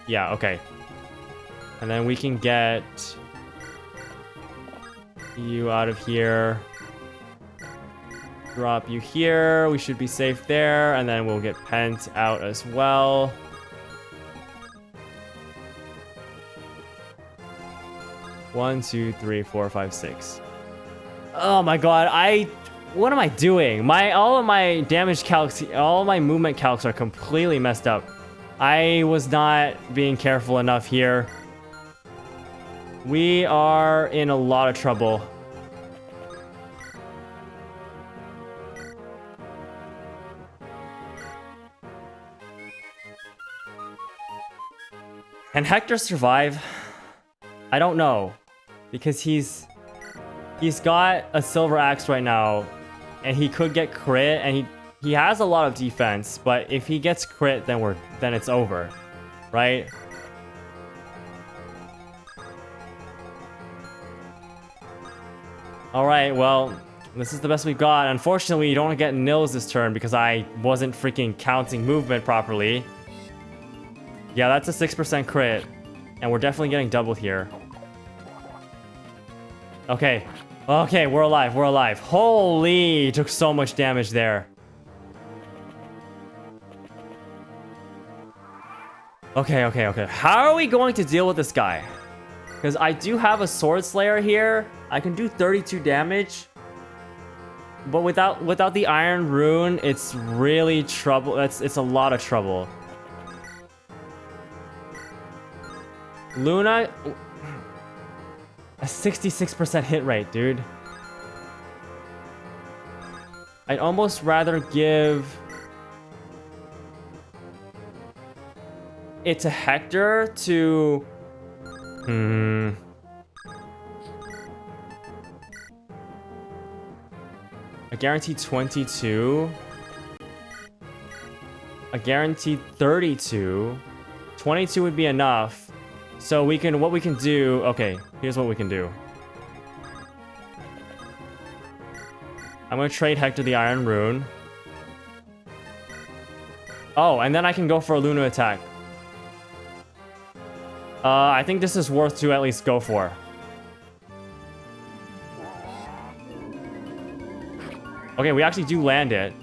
Yeah, okay. And then we can get you out of here. Drop you here. We should be safe there. And then we'll get Pent out as well. One, two, three, four, five, six. Oh my god, what am I doing? All of my damage calcs, all my movement calcs are completely messed up. I was not being careful enough here. We are in a lot of trouble. Can Hector survive? I don't know. Because he's got a silver axe right now, and he could get crit, and he has a lot of defense, but if he gets crit, then it's over, right? All right, well, this is the best we've got. Unfortunately, you don't get nils this turn because I wasn't freaking counting movement properly. Yeah, that's a 6% crit, and we're definitely getting doubled here. Okay, okay, we're alive, we're alive. Holy, took so much damage there. Okay, okay, okay. How are we going to deal with this guy? Because I do have a Sword Slayer here. I can do 32 damage. But without the Iron Rune, it's really trouble. It's a lot of trouble. Luna, a 66% hit rate, dude. I'd almost rather give it to Hector to... A guaranteed 22. A guaranteed 32. 22 would be enough. So what we can do... Okay, here's what we can do. I'm gonna trade Hector the Iron Rune. Oh, and then I can go for a Luna attack. I think this is worth to at least go for. Okay, we actually do land it.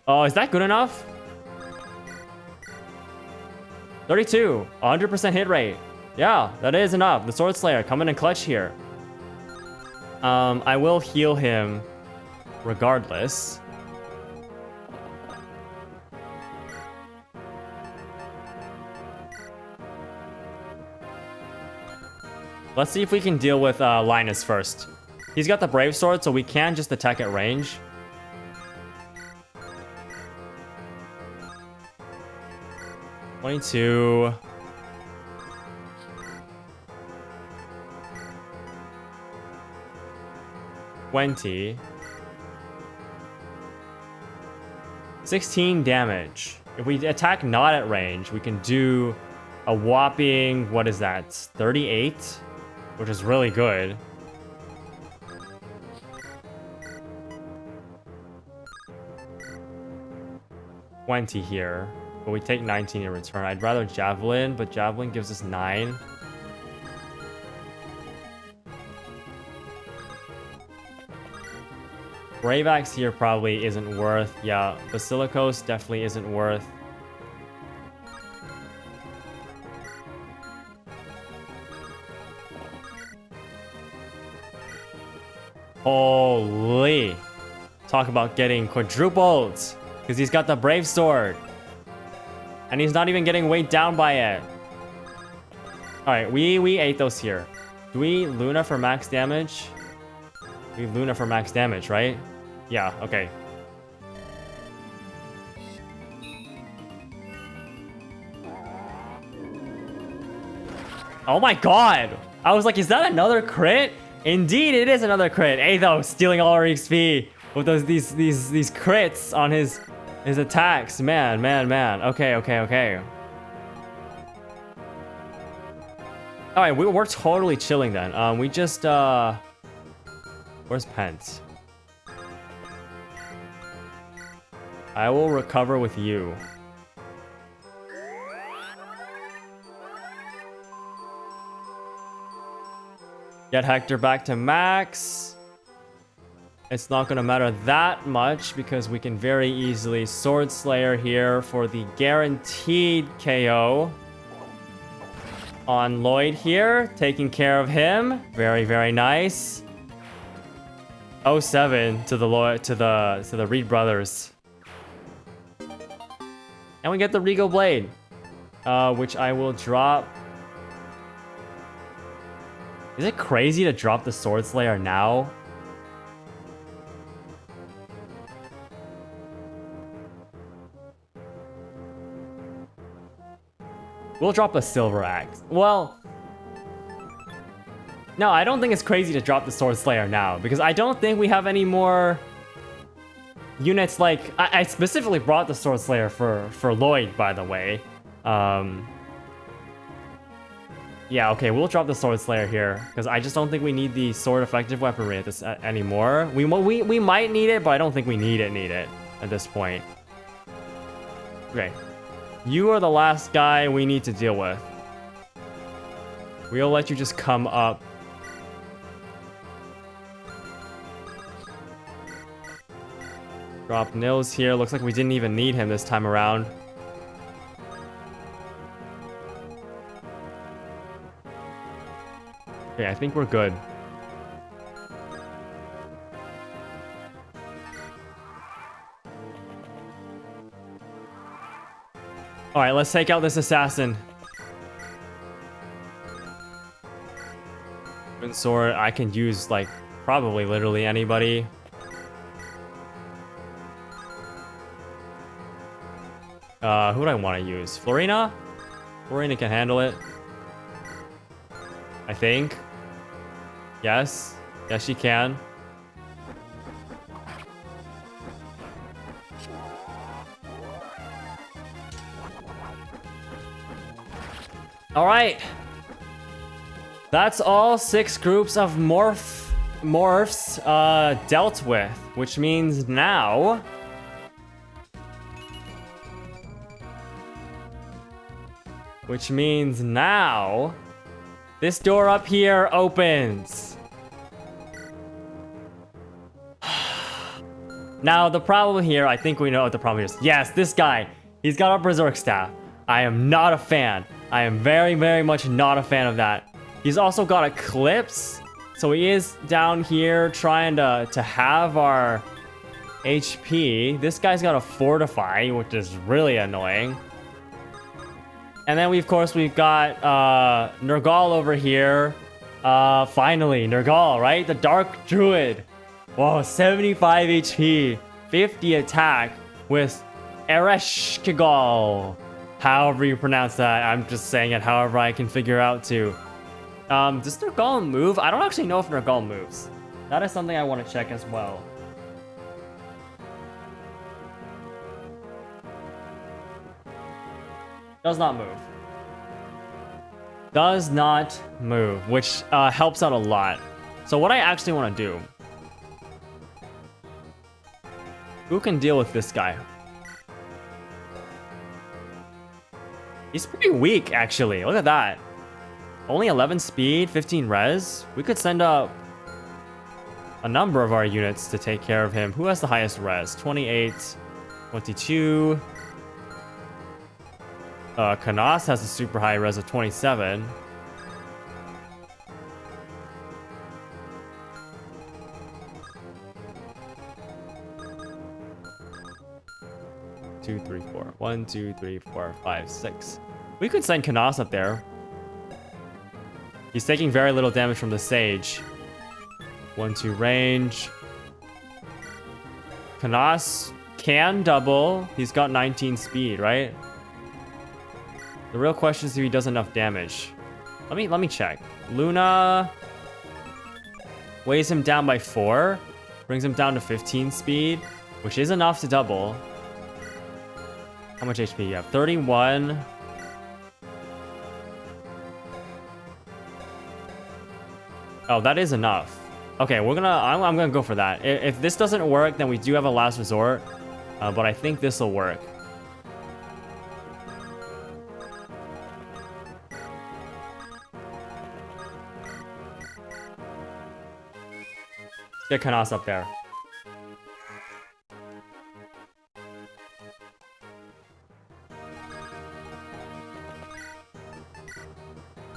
Oh, is that good enough? 32, 100% hit rate. Yeah, that is enough. The Sword Slayer coming in clutch here. I will heal him regardless. Let's see if we can deal with Linus first. He's got the Brave Sword, so we can just attack at range. $22. $20. 16 damage. If we attack not at range, we can do a whopping, what is that? 38, which is really good. $20 here, but we take 19 in return. I'd rather Javelin, but Javelin gives us 9. Brave Axe here probably isn't worth. Yeah, Basilicos definitely isn't worth. Holy. Talk about getting quadrupled. Because he's got the Brave Sword. And he's not even getting weighed down by it. Alright, we ate those here. Do we Luna for max damage? We Luna for max damage, right? Yeah, okay. Oh my god! I was like, is that another crit? Indeed, it is another crit. Athos stealing all our XP with these crits on his attacks. Man. Okay. All right, we're totally chilling then. We just where's Pence? I will recover with you. Get Hector back to max. It's not gonna matter that much because we can very easily Sword Slayer here for the guaranteed KO. On Lloyd here, taking care of him. Very nice. 07 to the Reed brothers. And we get the Regal Blade, which I will drop. Is it crazy to drop the Sword Slayer now? We'll drop a Silver Axe. Well, No, I don't think it's crazy to drop the Sword Slayer now, because I don't think we have any more units like... I specifically brought the Sword Slayer for Lloyd, by the way. Yeah, okay, we'll drop the Sword Slayer here, because I just don't think we need the sword effective weaponry at this anymore. We might need it, but I don't think we need it at this point. Okay. You are the last guy we need to deal with. We'll let you just come up. Drop Nils here. Looks like we didn't even need him this time around. Okay, I think we're good. Alright, let's take out this assassin. Twin sword, I can use, like, probably literally anybody. Who do I want to use? Florina? Florina can handle it. I think. Yes. Yes, she can. Alright. That's all 6 groups of morphs dealt with, which means now... this door up here opens. Now, the problem here, I think we know what the problem is. Yes, this guy. He's got a Berserk Staff. I am not a fan. I am very, very much not a fan of that. He's also got Eclipse. So he is down here trying to have our HP. This guy's got a Fortify, which is really annoying. And then, of course, we've got Nergal over here. Finally, Nergal, right? The Dark Druid. Whoa, 75 HP, 50 attack with Ereshkigal. However you pronounce that, I'm just saying it however I can figure out to. Does Nergal move? I don't actually know if Nergal moves. That is something I want to check as well. Does not move. Does not move, which helps out a lot. So what I actually want to do... Who can deal with this guy? He's pretty weak, actually. Look at that. Only 11 speed, 15 res. We could send up a number of our units to take care of him. Who has the highest res? 28, 22... Kanas has a super high res of 27. Two, three, four. 1, 2, 3, 4, 5, 6. We could send Kanas up there. He's taking very little damage from the Sage. 1, 2 range. Kanas can double. He's got 19 speed, right? The real question is if he does enough damage. Let me check. Luna weighs him down by 4, brings him down to 15 speed, which is enough to double. How much HP you have? 31. Oh, that is enough. Okay, I'm gonna go for that. If this doesn't work, then we do have a last resort, but I think this will work. Get Kanas up there.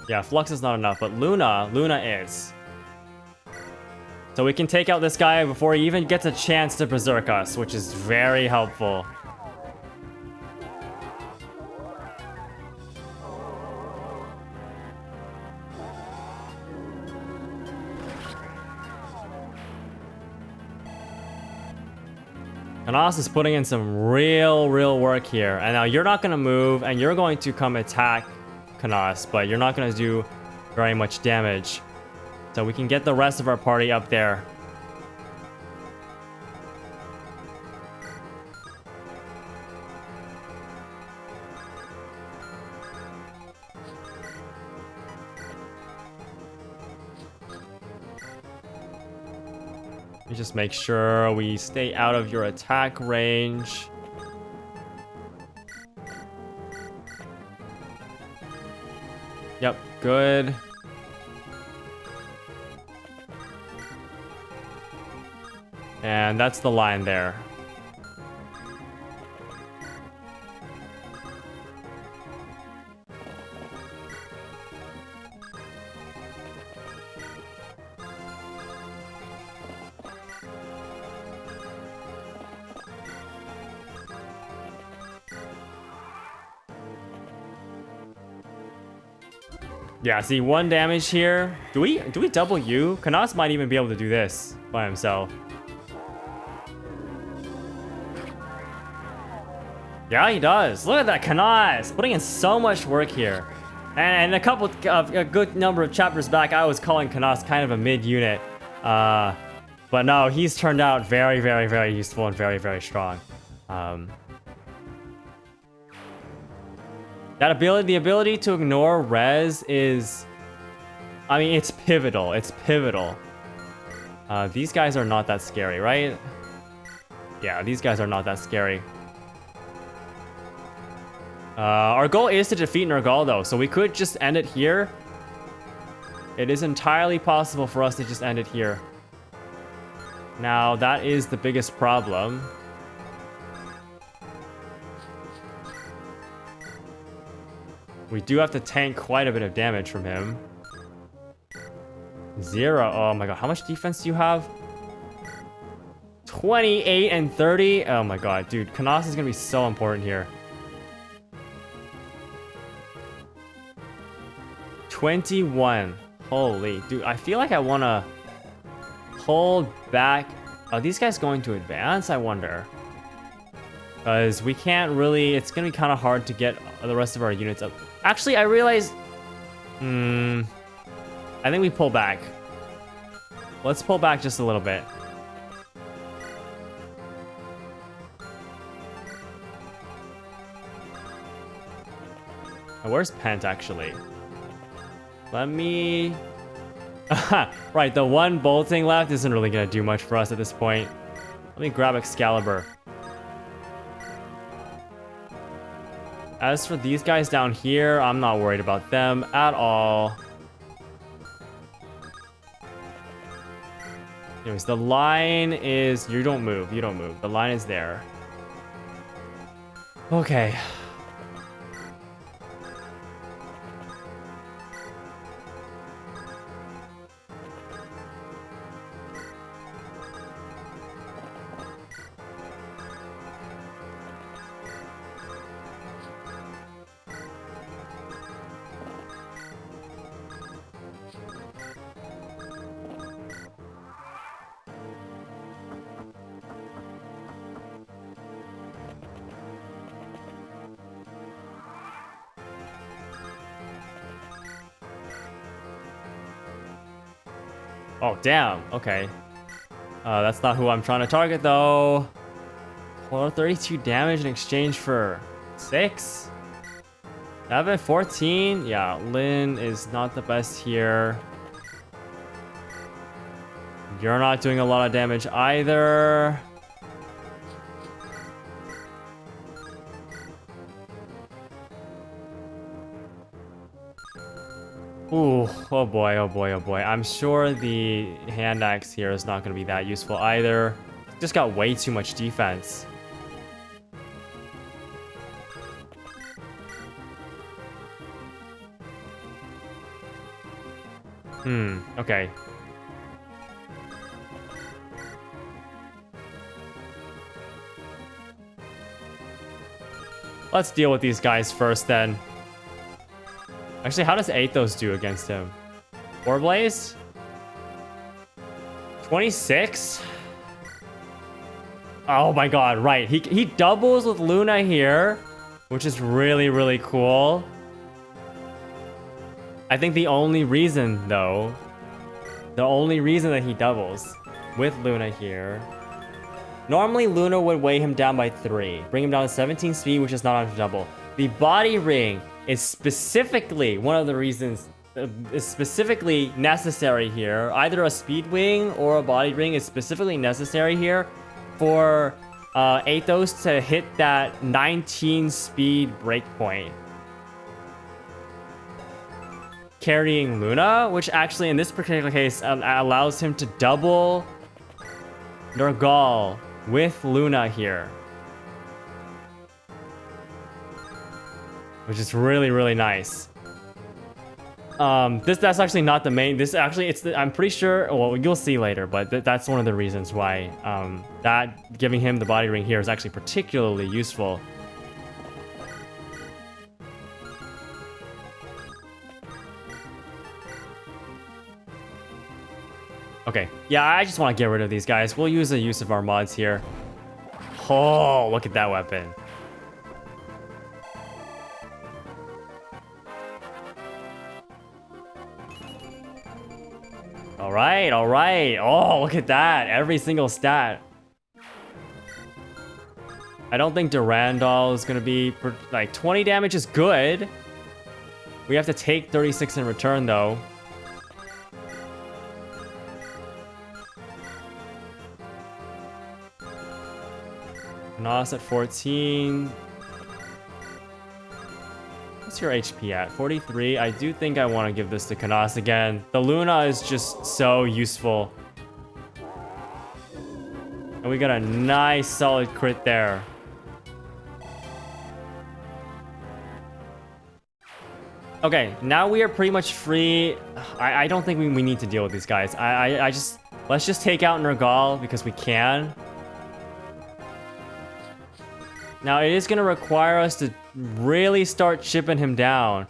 Yeah, Flux is not enough, but Luna is. So we can take out this guy before he even gets a chance to berserk us, which is very helpful. Kanas is putting in some real work here. And now you're not going to move, and you're going to come attack Kanas, but you're not going to do very much damage. So we can get the rest of our party up there. Let me just make sure we stay out of your attack range. Yep, good. And that's the line there. Yeah, see, 1 damage here. Do we double you? Kanas might even be able to do this by himself. Yeah, he does. Look at that, Kanas putting in so much work here. And a good number of chapters back, I was calling Kanas kind of a mid-unit. But no, he's turned out very, very, very useful and very, very strong. That ability, the ability to ignore res is, I mean, it's pivotal. It's pivotal. These guys are not that scary, right? Yeah, these guys are not that scary. Our goal is to defeat Nergal, though, so we could just end it here. It is entirely possible for us to just end it here. Now, that is the biggest problem. We do have to tank quite a bit of damage from him. 0. Oh my god, how much defense do you have? 28 and 30? Oh my god, dude, Kanas is gonna be so important here. 21. Holy, dude, I feel like I wanna hold back. Are these guys going to advance, I wonder? Because we can't really, it's gonna be kind of hard to get the rest of our units up. Actually, I realized, I think we pull back. Let's pull back just a little bit. Now, where's Pent, actually? Let me... Right, the 1 bolting left isn't really gonna do much for us at this point. Let me grab Excalibur. As for these guys down here, I'm not worried about them at all. Anyways, the line is... You don't move. You don't move. The line is there. Okay. Oh, damn. Okay. That's not who I'm trying to target, though. Well, 32 damage in exchange for 6? 7, 14? Yeah, Lin is not the best here. You're not doing a lot of damage either. Ooh, oh boy, oh boy, oh boy. I'm sure the hand axe here is not going to be that useful either. Just got way too much defense. Okay. Let's deal with these guys first then. Actually, how does Athos do against him? Warblaze? 26? Oh my god, right. He doubles with Luna here, which is really, really cool. I think the only reason, though, The only reason that he doubles with Luna here. Normally, Luna would weigh him down by 3, bring him down to 17 speed, which is not on double. The body ring is specifically one of the reasons, is specifically necessary here. Either a speed wing or a body ring is specifically necessary here for Athos to hit that 19 speed breakpoint. Carrying Luna, which actually in this particular case allows him to double Nergal with Luna here, which is really, really nice. That's actually not the main. This actually, I'm pretty sure. Well, you'll see later, but that's one of the reasons why that giving him the body ring here is actually particularly useful. Okay, yeah, I just want to get rid of these guys. We'll use the use of our mods here. Oh, look at that weapon. All right, all right. Oh, look at that. Every single stat. I don't think Durandal is going to be... Like, 20 damage is good. We have to take 36 in return, though. Nos at 14. What's your HP at? 43. I do think I want to give this to Canas again. The Luna is just so useful. And we got a nice solid crit there. Okay, now we are pretty much free. I don't think we need to deal with these guys. Let's just take out Nergal because we can. Now, it is going to require us to really start chipping him down.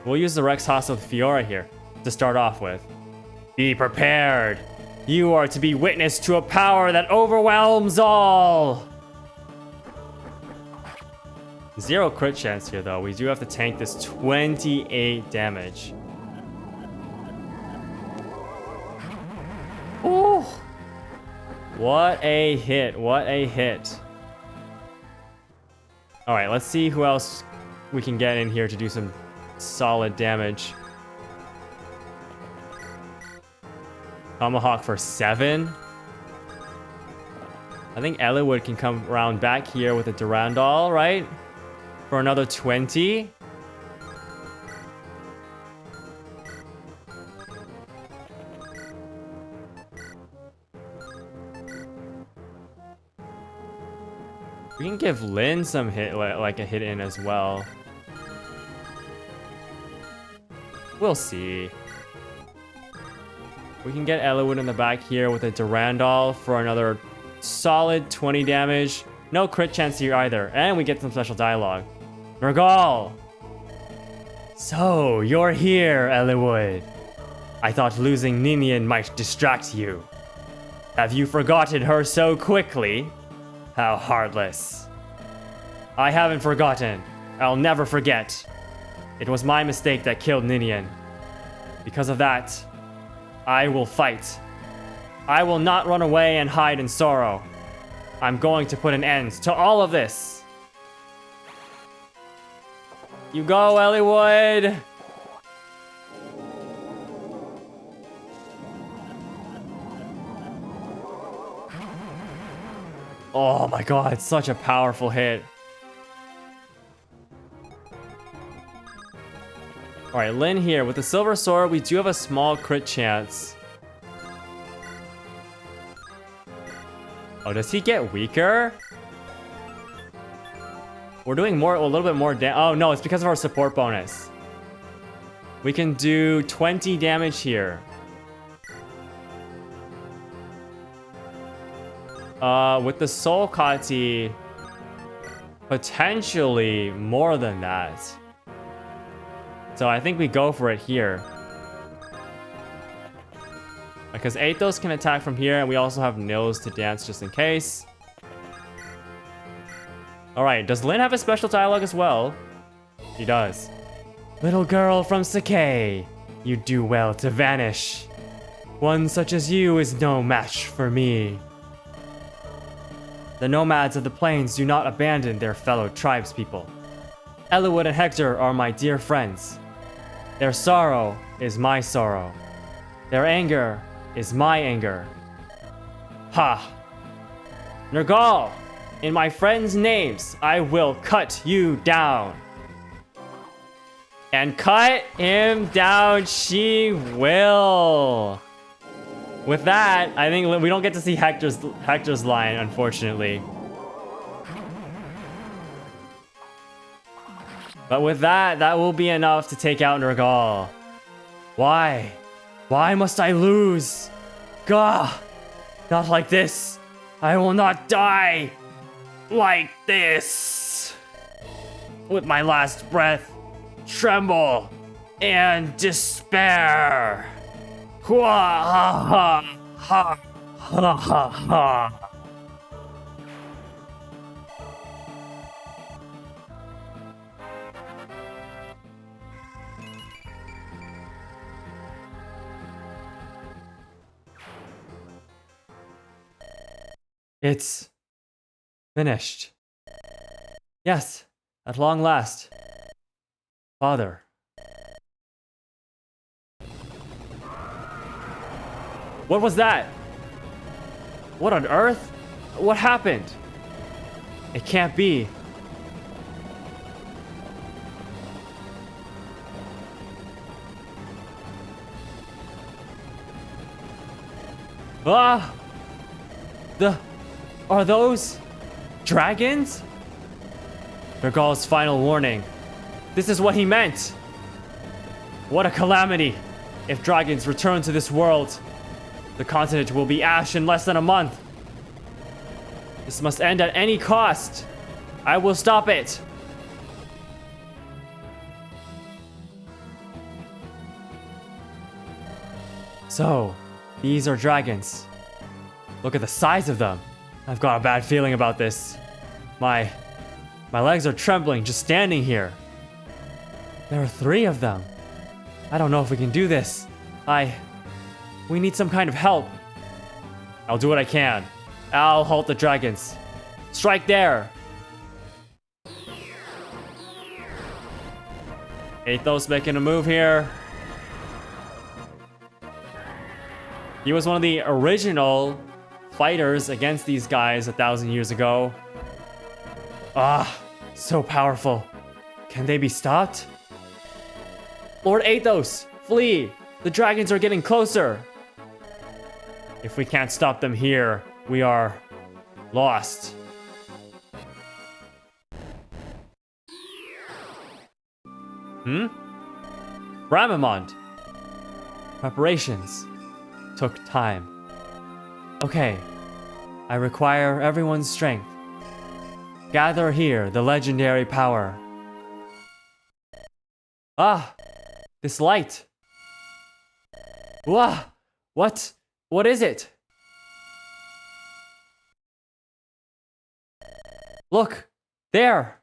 We'll use the Rex Haas with Fiora here to start off with. Be prepared. You are to be witness to a power that overwhelms all. 0 crit chance here, though. We do have to tank this 28 damage. Ooh. What a hit. What a hit. Alright, let's see who else we can get in here to do some solid damage. Tomahawk for 7. I think Eliwood can come around back here with a Durandal, right? For another 20. We can give Lin some hit, like a hit in as well. We'll see. We can get Eliwood in the back here with a Durandal for another solid 20 damage. No crit chance here either. And we get some special dialogue. Nergal! So, you're here, Eliwood. I thought losing Ninian might distract you. Have you forgotten her so quickly? How heartless. I haven't forgotten. I'll never forget. It was my mistake that killed Ninian. Because of that, I will fight. I will not run away and hide in sorrow. I'm going to put an end to all of this. You go, Eliwood. Oh my god, such a powerful hit. Alright, Lin here. With the Silver Sword, we do have a small crit chance. Oh, does he get weaker? We're doing more, a little bit more damage. Oh no, it's because of our support bonus. We can do 20 damage here. With the Soul Kati, potentially more than that. So I think we go for it here. Because Athos can attack from here, and we also have Nils to dance just in case. Alright, does Lin have a special dialogue as well? He does. Little girl from Sakai, you do well to vanish. One such as you is no match for me. The nomads of the plains do not abandon their fellow tribespeople. Eliwood and Hector are my dear friends. Their sorrow is my sorrow. Their anger is my anger. Ha! Nergal, in my friends' names, I will cut you down. And cut him down she will. With that, I think we don't get to see Hector's line, unfortunately. But with that, that will be enough to take out Nergal. Why? Why must I lose? Gah! Not like this. I will not die like this. With my last breath, tremble and despair. Ha ha ha ha ha. It's finished. Yes, at long last. Father. What was that? What on earth? What happened? It can't be. Ah! Are those dragons? Nergal's final warning. This is what he meant. What a calamity. If dragons return to this world, the continent will be ash in less than a month. This must end at any cost. I will stop it. So, these are dragons. Look at the size of them. I've got a bad feeling about this. My legs are trembling just standing here. There are 3 of them. I don't know if we can do this. We need some kind of help. I'll do what I can. I'll halt the dragons. Strike there. Athos making a move here. He was one of the original fighters against these guys 1,000 years ago. Ah, so powerful. Can they be stopped? Lord Athos, flee! The dragons are getting closer. If we can't stop them here, we are lost. Bramamond. Preparations took time. Okay, I require everyone's strength. Gather here the legendary power. Ah, this light. Wah, what is it? Look, there.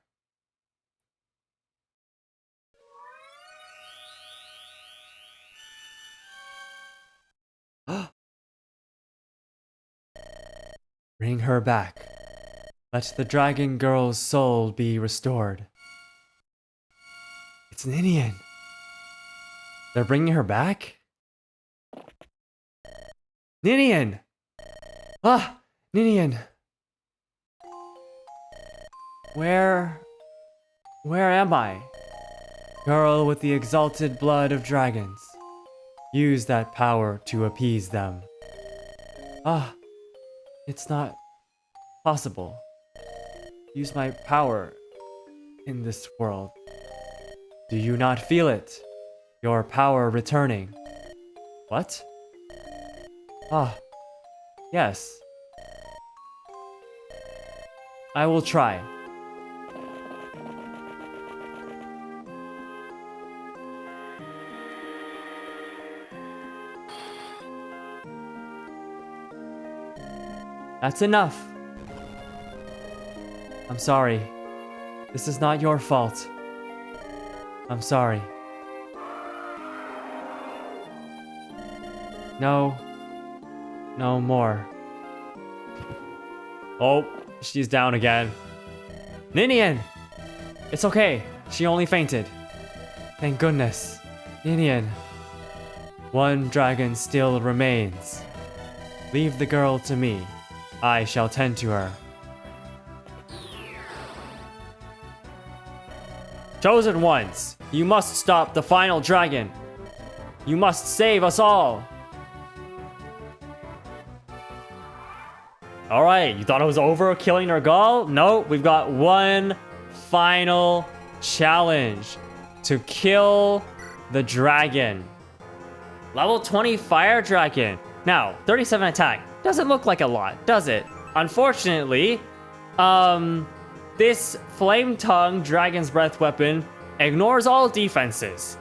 Bring her back. Let the dragon girl's soul be restored. It's Ninian. They're bringing her back? Ninian! Ah, Ninian. Where am I? Girl with the exalted blood of dragons. Use that power to appease them. Ah, it's not possible. Use my power in this world. Do you not feel it? Your power returning. What? Ah, yes. I will try. That's enough. I'm sorry. This is not your fault. I'm sorry. No. No more. Oh, she's down again. Ninian! It's okay. She only fainted. Thank goodness. Ninian. One dragon still remains. Leave the girl to me. I shall tend to her. Chosen ones, you must stop the final dragon. You must save us all. Alright, you thought it was over killing Nergal? No, we've got one final challenge to kill the dragon. Level 20 fire dragon. Now, 37 attack. Doesn't look like a lot, does it? Unfortunately, this flame tongue dragon's breath weapon ignores all defenses.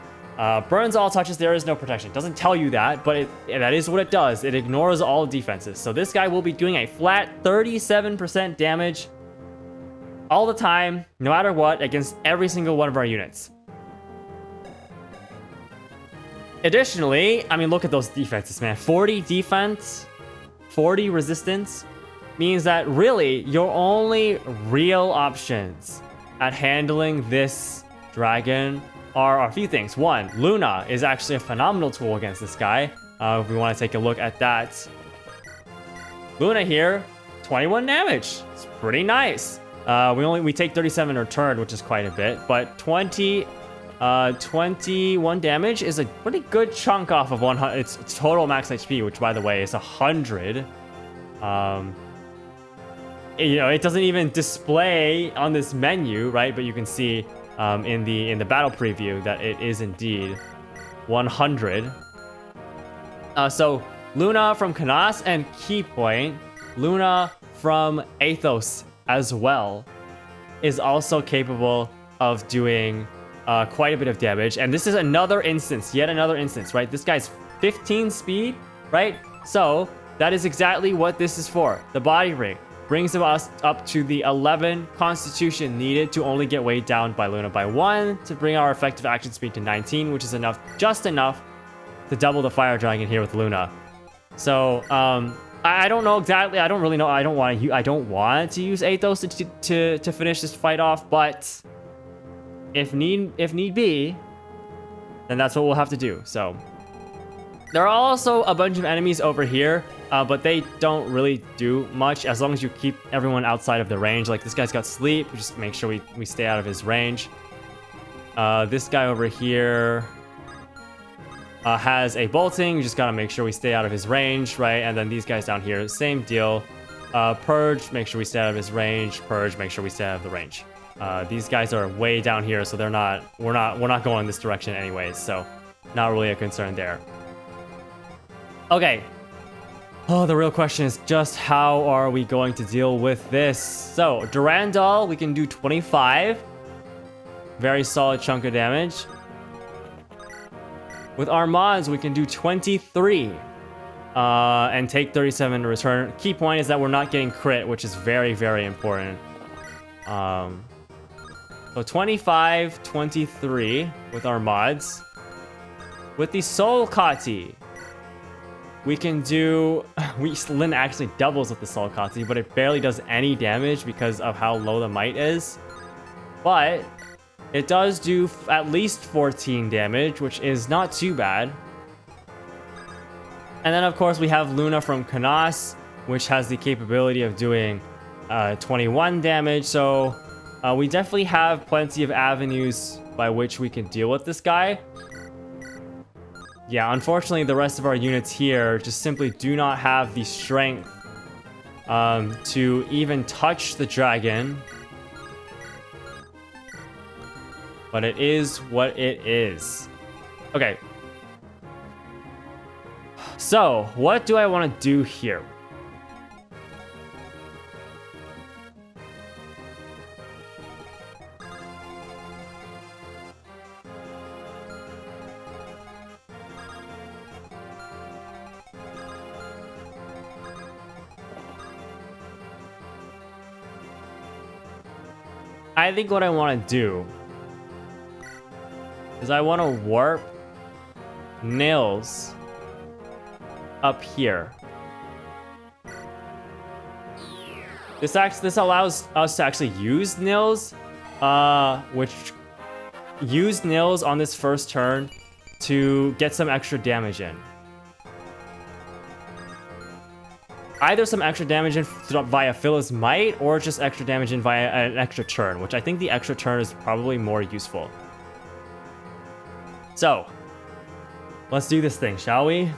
Burns all touches, there is no protection. Doesn't tell you that, but that is what it does. It ignores all defenses. So this guy will be doing a flat 37% damage all the time, no matter what, against every single one of our units. Additionally, I mean, look at those defenses, man. 40 defense, 40 resistance means that really your only real options at handling this dragon are a few things. One, Luna is actually a phenomenal tool against this guy. If we want to take a look at that. Luna here, 21 damage. It's pretty nice. We take 37 in return, which is quite a bit, but 21 damage is a pretty good chunk off of 100. It's total max HP, which by the way is 100. You know, it doesn't even display on this menu, right? But you can see in the battle preview that it is indeed 100. So Luna from Canas and Keypoint, Luna from Athos as well, is also capable of doing quite a bit of damage. And this is another instance, yet another instance, right? This guy's 15 speed, right? So that is exactly what this is for. The body ring brings us up to the 11 constitution needed to only get weighed down by Luna by 1 to bring our effective action speed to 19, which is enough, just enough to double the fire dragon here with Luna. So I don't know exactly. I don't really know. I don't want to use Athos to finish this fight off, but if need be, then that's what we'll have to do. So there are also a bunch of enemies over here, but they don't really do much as long as you keep everyone outside of the range. Like this guy's got sleep, just make sure we stay out of his range. This guy over here has a bolting. You just gotta make sure we stay out of his range, right? And then these guys down here, same deal. Purge, make sure we stay out of his range. Purge, make sure we stay out of the range. These guys are way down here, so we're not going this direction anyways, so not really a concern there. Okay. Oh, the real question is just how are we going to deal with this? So, Durandal, we can do 25. Very solid chunk of damage. With our mods, we can do 23. And take 37 in return. Key point is that we're not getting crit, which is very, very important. So 25, 23 with our mods. With the Soul Kati, we can do... Lyn actually doubles with the Soul Kati, but it barely does any damage because of how low the might is. But it does do at least 14 damage, which is not too bad. And then, of course, we have Luna from Canas, which has the capability of doing 21 damage. So we definitely have plenty of avenues by which we can deal with this guy. Yeah, unfortunately, the rest of our units here just simply do not have the strength to even touch the dragon. But it is what it is. Okay. So, what do I want to do here? I think what I want to do is I want to warp Nils up here. This allows us to actually use nils, which use nils on this first turn to get some extra damage in. Either some extra damage in via Phyllis Might, or just extra damage in via an extra turn, which I think the extra turn is probably more useful. So, let's do this thing, shall we?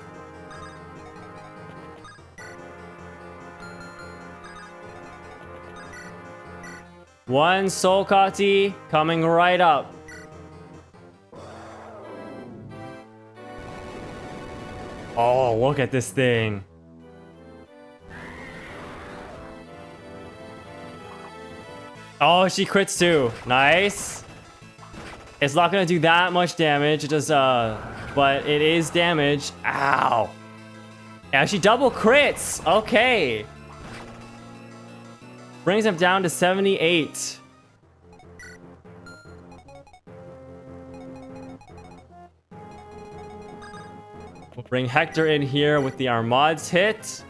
One Soul Kati coming right up. Oh, look at this thing. Oh, she crits too. Nice. It's not gonna do that much damage. It does, but it is damage. Ow. And she double crits. Okay. Brings him down to 78. We'll bring Hector in here with the Armade's hit,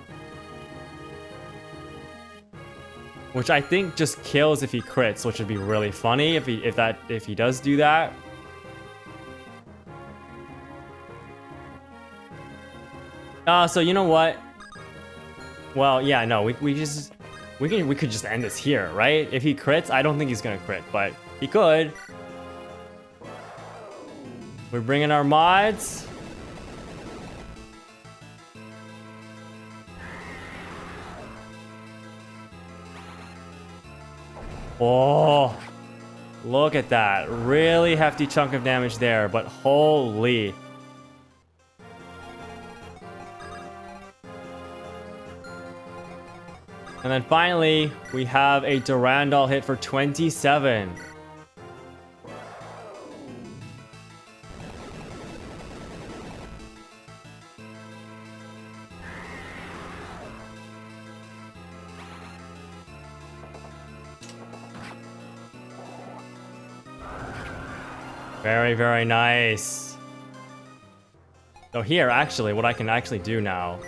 which I think just kills if he crits, which would be really funny if he does do that. So you know what? Well, yeah, no, we could just end this here, right? If he crits, I don't think he's gonna crit, but he could. We're bringing our mods. Oh, look at that. Really hefty chunk of damage there, but holy. And then finally, we have a Durandal hit for 27. Very, very nice. So here, actually, what I can actually do now.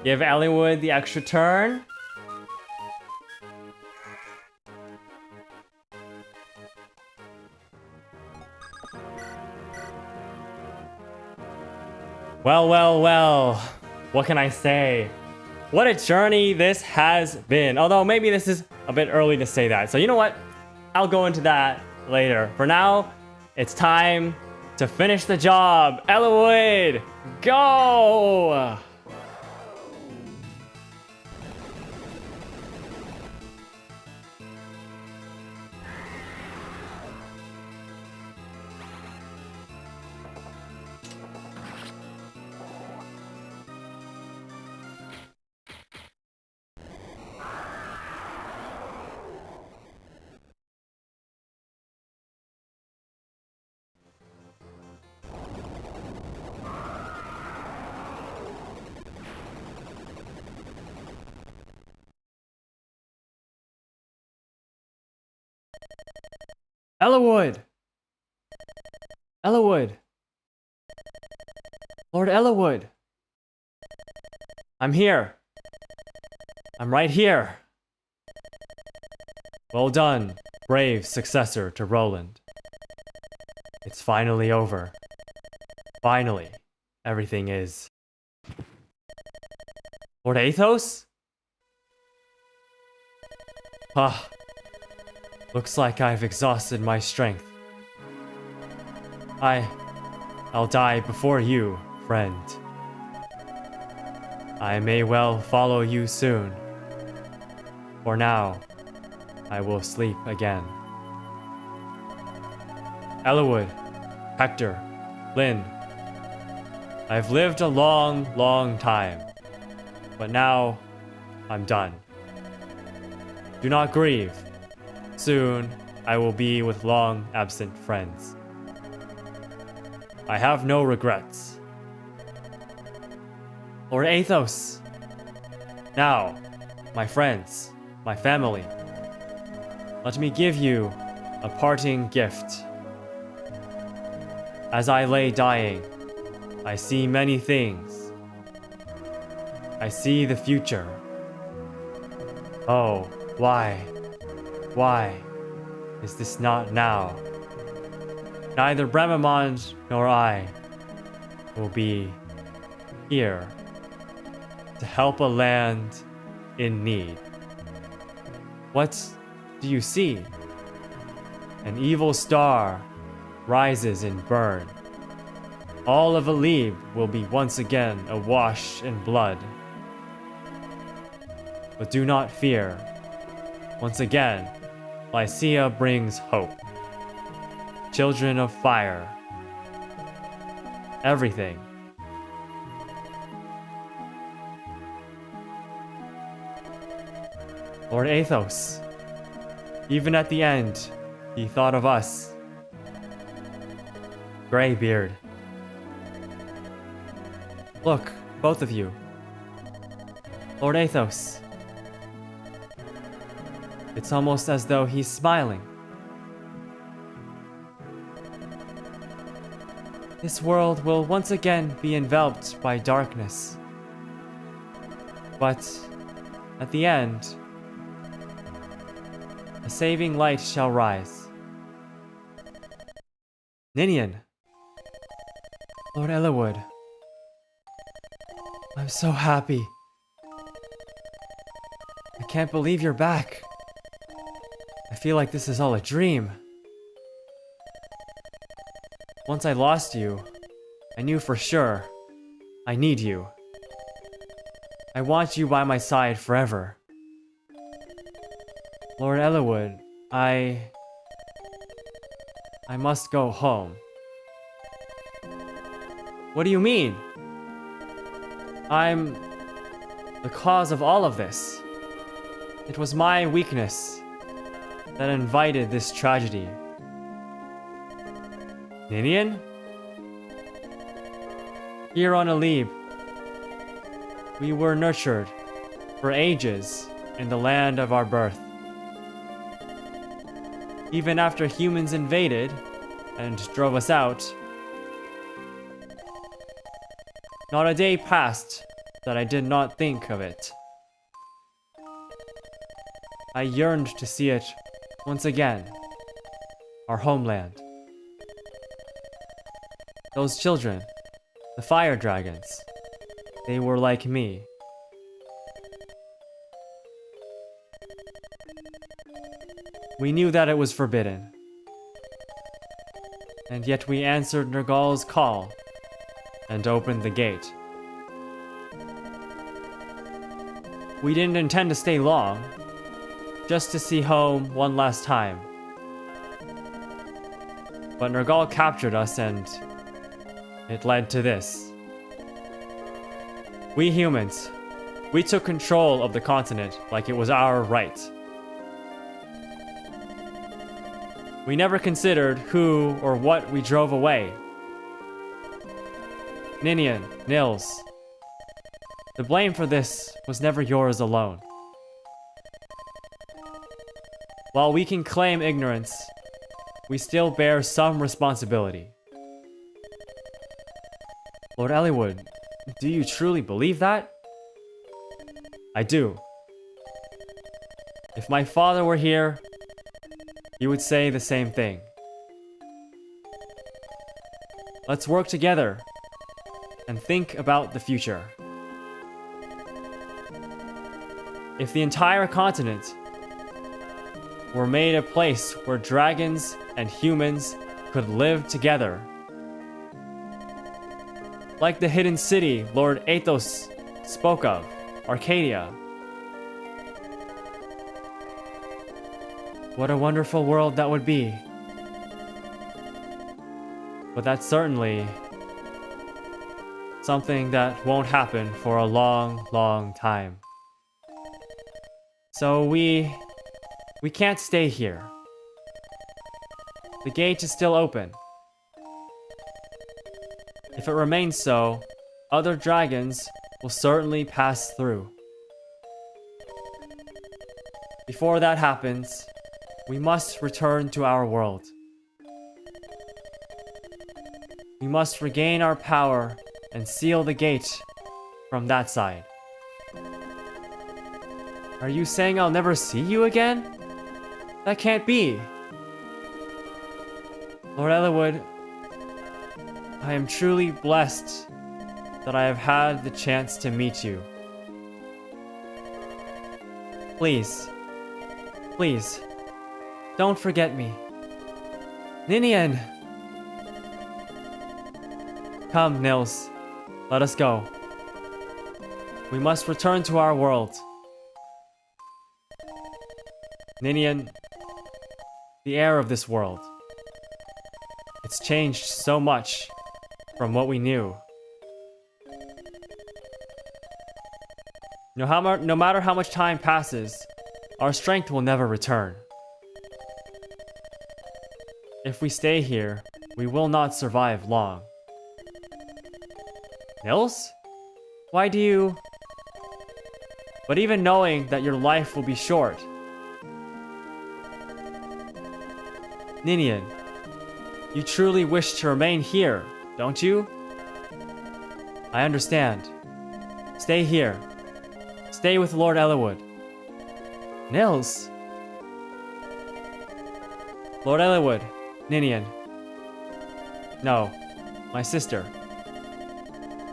Give Eliwood the extra turn. Well, well, well. What can I say? What a journey this has been. Although maybe this is a bit early to say that. So you know what? I'll go into that later. For now, it's time to finish the job. Eliwood, go! Eliwood! Eliwood! Lord Eliwood! I'm here. I'm right here. Well done, brave successor to Roland. It's finally over. Finally, everything is... Lord Athos? Ah. Looks like I've exhausted my strength. I'll die before you, friend. I may well follow you soon. For now, I will sleep again. Eliwood, Hector, Lynn. I've lived a long, long time, but now I'm done. Do not grieve. Soon, I will be with long-absent friends. I have no regrets. Lord Athos! Now, my friends, my family, let me give you a parting gift. As I lay dying, I see many things. I see the future. Oh, why? Why is this not now? Neither Bramamond nor I will be here to help a land in need. What do you see? An evil star rises and burns. All of Eliwood will be once again awash in blood. But do not fear. Once again, Lycia brings hope. Children of fire. Everything. Lord Athos. Even at the end, he thought of us. Greybeard. Look, both of you. Lord Athos. It's almost as though he's smiling. This world will once again be enveloped by darkness. But at the end, a saving light shall rise. Ninian. Lord Eliwood. I'm so happy. I can't believe you're back. I feel like this is all a dream. Once I lost you, I knew for sure I need you. I want you by my side forever. Lord Eliwood, I must go home. What do you mean? I'm the cause of all of this. It was my weakness that invited this tragedy. Ninian? Here on Eliwood, we were nurtured for ages in the land of our birth. Even after humans invaded and drove us out, not a day passed that I did not think of it. I yearned to see it once again, our homeland. Those children, the fire dragons, they were like me. We knew that it was forbidden, and yet we answered Nergal's call and opened the gate. We didn't intend to stay long, just to see home one last time. But Nergal captured us and it led to this. We humans, we took control of the continent like it was our right. We never considered who or what we drove away. Ninian, Nils, the blame for this was never yours alone. While we can claim ignorance, we still bear some responsibility. Lord Eliwood, do you truly believe that? I do. If my father were here, he would say the same thing. Let's work together and think about the future. If the entire continent were made a place where dragons and humans could live together, like the hidden city Lord Athos spoke of, Arcadia. What a wonderful world that would be. But that's certainly something that won't happen for a long, long time. So we can't stay here. The gate is still open. If it remains so, other dragons will certainly pass through. Before that happens, we must return to our world. We must regain our power and seal the gate from that side. Are you saying I'll never see you again? That can't be. Lord Eliwood, I am truly blessed that I have had the chance to meet you. Please, please, don't forget me. Ninian! Come, Nils. Let us go. We must return to our world. Ninian, the air of this world. It's changed so much from what we knew. No matter how much time passes, our strength will never return. If we stay here, we will not survive long. Nils? Why do you... But even knowing that your life will be short. Ninian, you truly wish to remain here, don't you? I understand. Stay here. Stay with Lord Eliwood. Nils? Lord Eliwood, Ninian. No, my sister.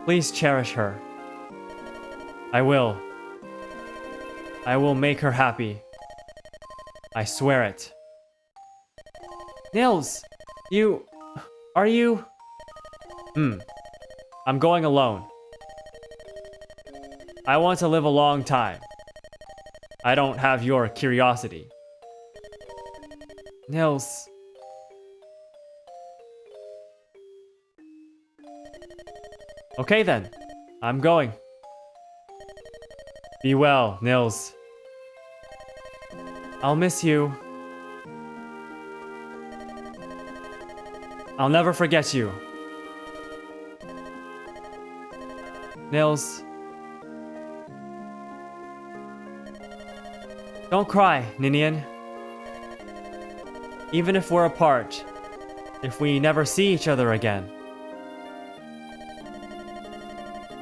Please cherish her. I will. I will make her happy. I swear it. Nils, are you? I'm going alone. I want to live a long time. I don't have your curiosity. Nils. Okay then, I'm going. Be well, Nils. I'll miss you. I'll never forget you. Nils. Don't cry, Ninian. Even if we're apart, if we never see each other again,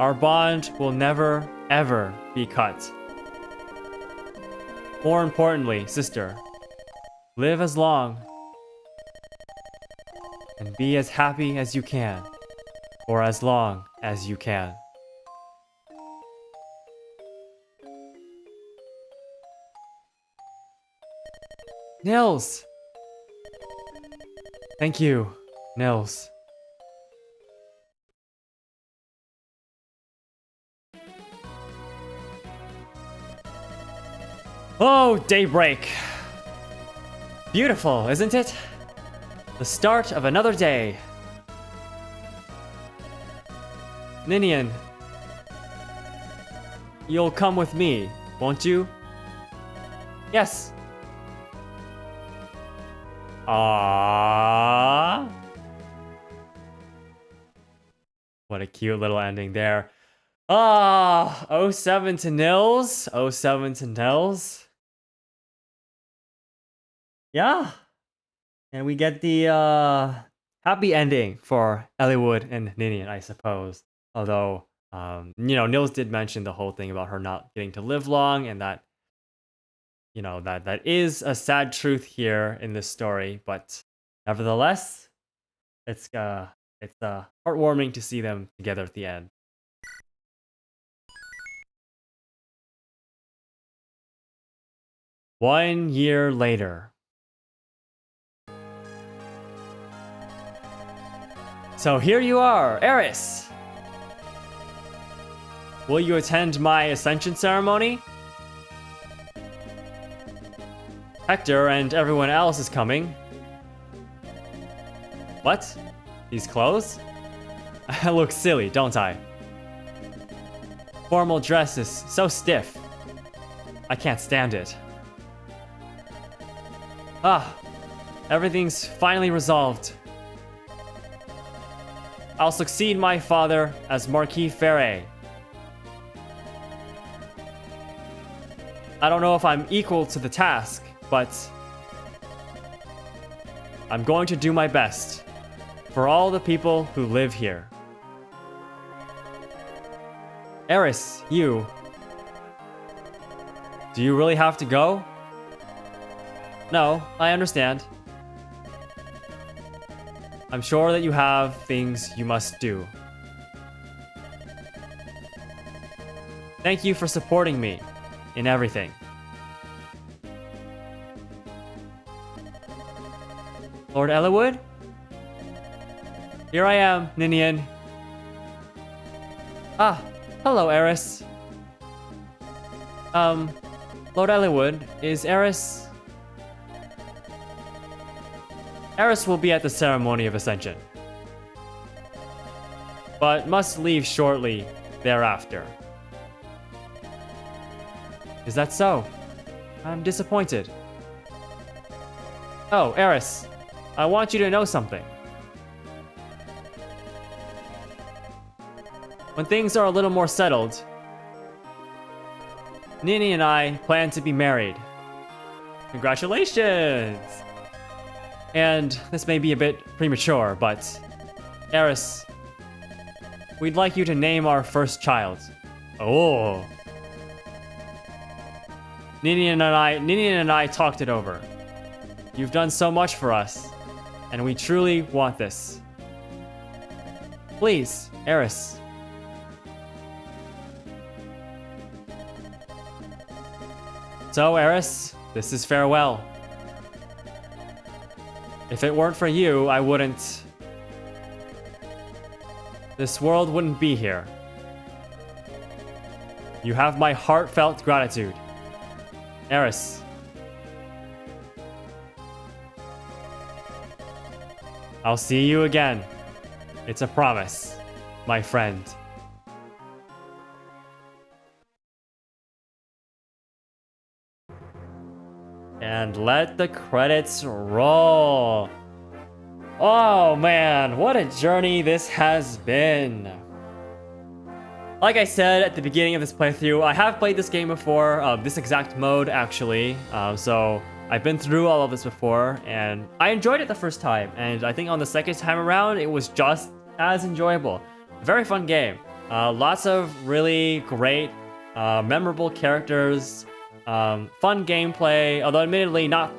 our bond will never, ever be cut. More importantly, sister, live as long and be as happy as you can, for as long as you can. Nils! Thank you, Nils. Oh, daybreak! Beautiful, isn't it? The start of another day. Ninian, you'll come with me, won't you? Yes. Aww. What a cute little ending there. Ah, 07 to Nils. 07 to Nils. Yeah. And we get the happy ending for Eliwood and Ninian, I suppose. Although, Nils did mention the whole thing about her not getting to live long, and that, that is a sad truth here in this story. But nevertheless, it's heartwarming to see them together at the end. One year later. So here you are, Eris! Will you attend my ascension ceremony? Hector and everyone else is coming. What? These clothes? I look silly, don't I? Formal dress is so stiff. I can't stand it. Ah, everything's finally resolved. I'll succeed my father as Marquis Ferret. I don't know if I'm equal to the task, but I'm going to do my best for all the people who live here. Eris, you. Do you really have to go? No, I understand. I'm sure that you have things you must do. Thank you for supporting me in everything. Lord Eliwood? Here I am, Ninian. Ah, hello, Eris. Lord Eliwood, is Eris... Eris will be at the ceremony of Ascension, but must leave shortly thereafter. Is that so? I'm disappointed. Oh, Eris, I want you to know something. When things are a little more settled, Nini and I plan to be married. Congratulations! And this may be a bit premature, but Eris, we'd like you to name our first child. Oh. Ninian and I talked it over. You've done so much for us, and we truly want this. Please, Eris. So, Eris, this is farewell. If it weren't for you, I wouldn't... This world wouldn't be here. You have my heartfelt gratitude. Eris. I'll see you again. It's a promise, my friend. And let the credits roll. Oh man, what a journey this has been. Like I said at the beginning of this playthrough, I have played this game before, this exact mode actually. So I've been through all of this before, and I enjoyed it the first time. And I think on the second time around, it was just as enjoyable. Very fun game. Lots of really great, memorable characters. Fun gameplay, although admittedly not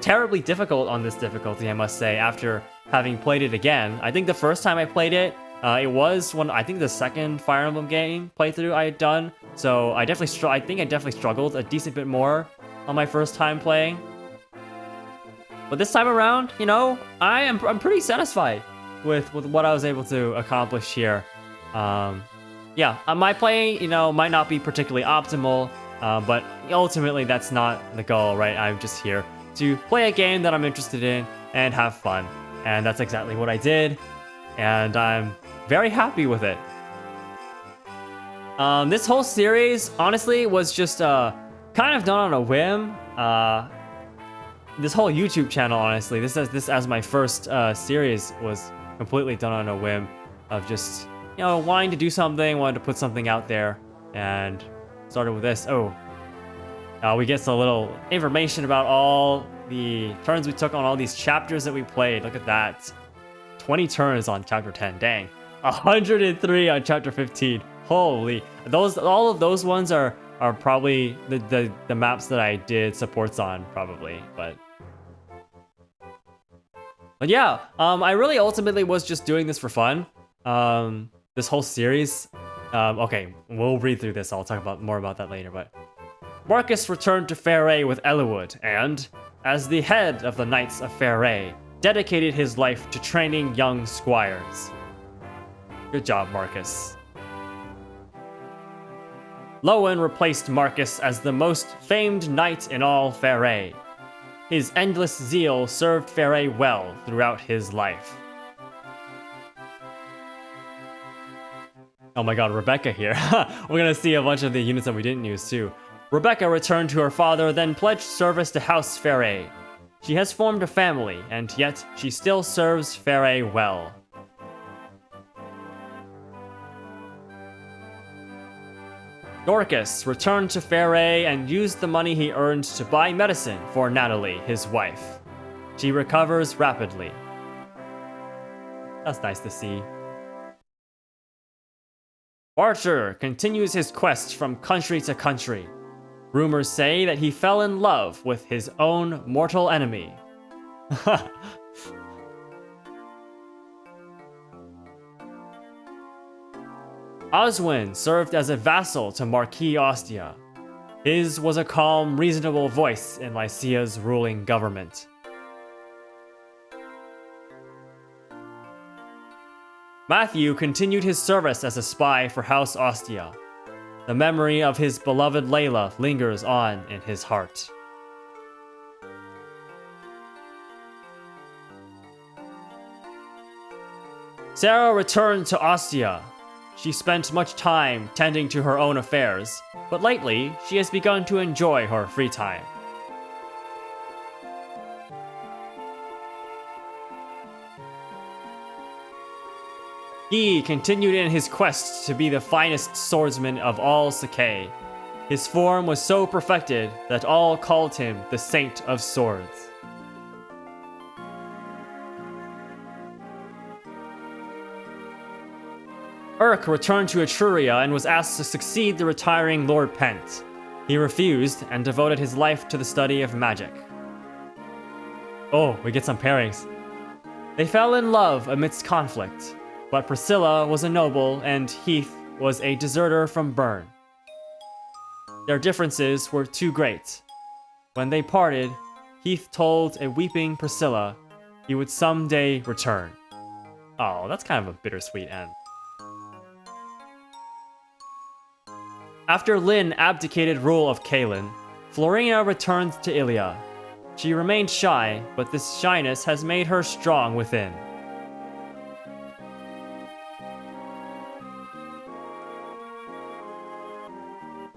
terribly difficult on this difficulty, I must say, after having played it again. I think the first time I played it, it was I think the second Fire Emblem game playthrough I had done, so I think I definitely struggled a decent bit more on my first time playing. But this time around, you know, I'm pretty satisfied with what I was able to accomplish here. Yeah, my playing, you know, might not be particularly optimal, but ultimately that's not the goal, right? I'm just here to play a game that I'm interested in and have fun. And that's exactly what I did, and I'm very happy with it. This whole series, honestly, was just kind of done on a whim. This whole YouTube channel, honestly, this as my first series was completely done on a whim of just, you know, wanting to do something, wanted to put something out there, and started with this. We get a little information about all the turns we took on all these chapters that we played. Look at that. 20 turns on chapter 10. Dang. 103 on chapter 15. Holy. All of those ones are probably the maps that I did supports on, probably. But yeah, I really ultimately was just doing this for fun. This whole series. Okay, we'll read through this. I'll talk more about that later, but Marcus returned to Fairray with Eliwood, and, as the head of the Knights of Fairray, dedicated his life to training young squires. Good job, Marcus. Lowen replaced Marcus as the most famed knight in all Fairray. His endless zeal served Fairray well throughout his life. Oh my god, Rebecca here. We're gonna see a bunch of the units that we didn't use too. Rebecca returned to her father, then pledged service to House Fairray. She has formed a family, and yet she still serves Fairray well. Dorcas returned to Fairray and used the money he earned to buy medicine for Natalie, his wife. She recovers rapidly. That's nice to see. Archer continues his quest from country to country. Rumors say that he fell in love with his own mortal enemy. Oswin served as a vassal to Marquis Ostia. His was a calm, reasonable voice in Lycia's ruling government. Matthew continued his service as a spy for House Ostia. The memory of his beloved Layla lingers on in his heart. Sarah returned to Ostia. She spent much time tending to her own affairs, but lately she has begun to enjoy her free time. He continued in his quest to be the finest swordsman of all Sakai. His form was so perfected that all called him the Saint of Swords. Urk returned to Etruria and was asked to succeed the retiring Lord Pent. He refused and devoted his life to the study of magic. Oh, we get some pairings. They fell in love amidst conflict, but Priscilla was a noble and Heath was a deserter from Bern. Their differences were too great. When they parted, Heath told a weeping Priscilla he would someday return. Oh, that's kind of a bittersweet end. After Lyn abdicated rule of Kalin, Florina returned to Ilia. She remained shy, but this shyness has made her strong within.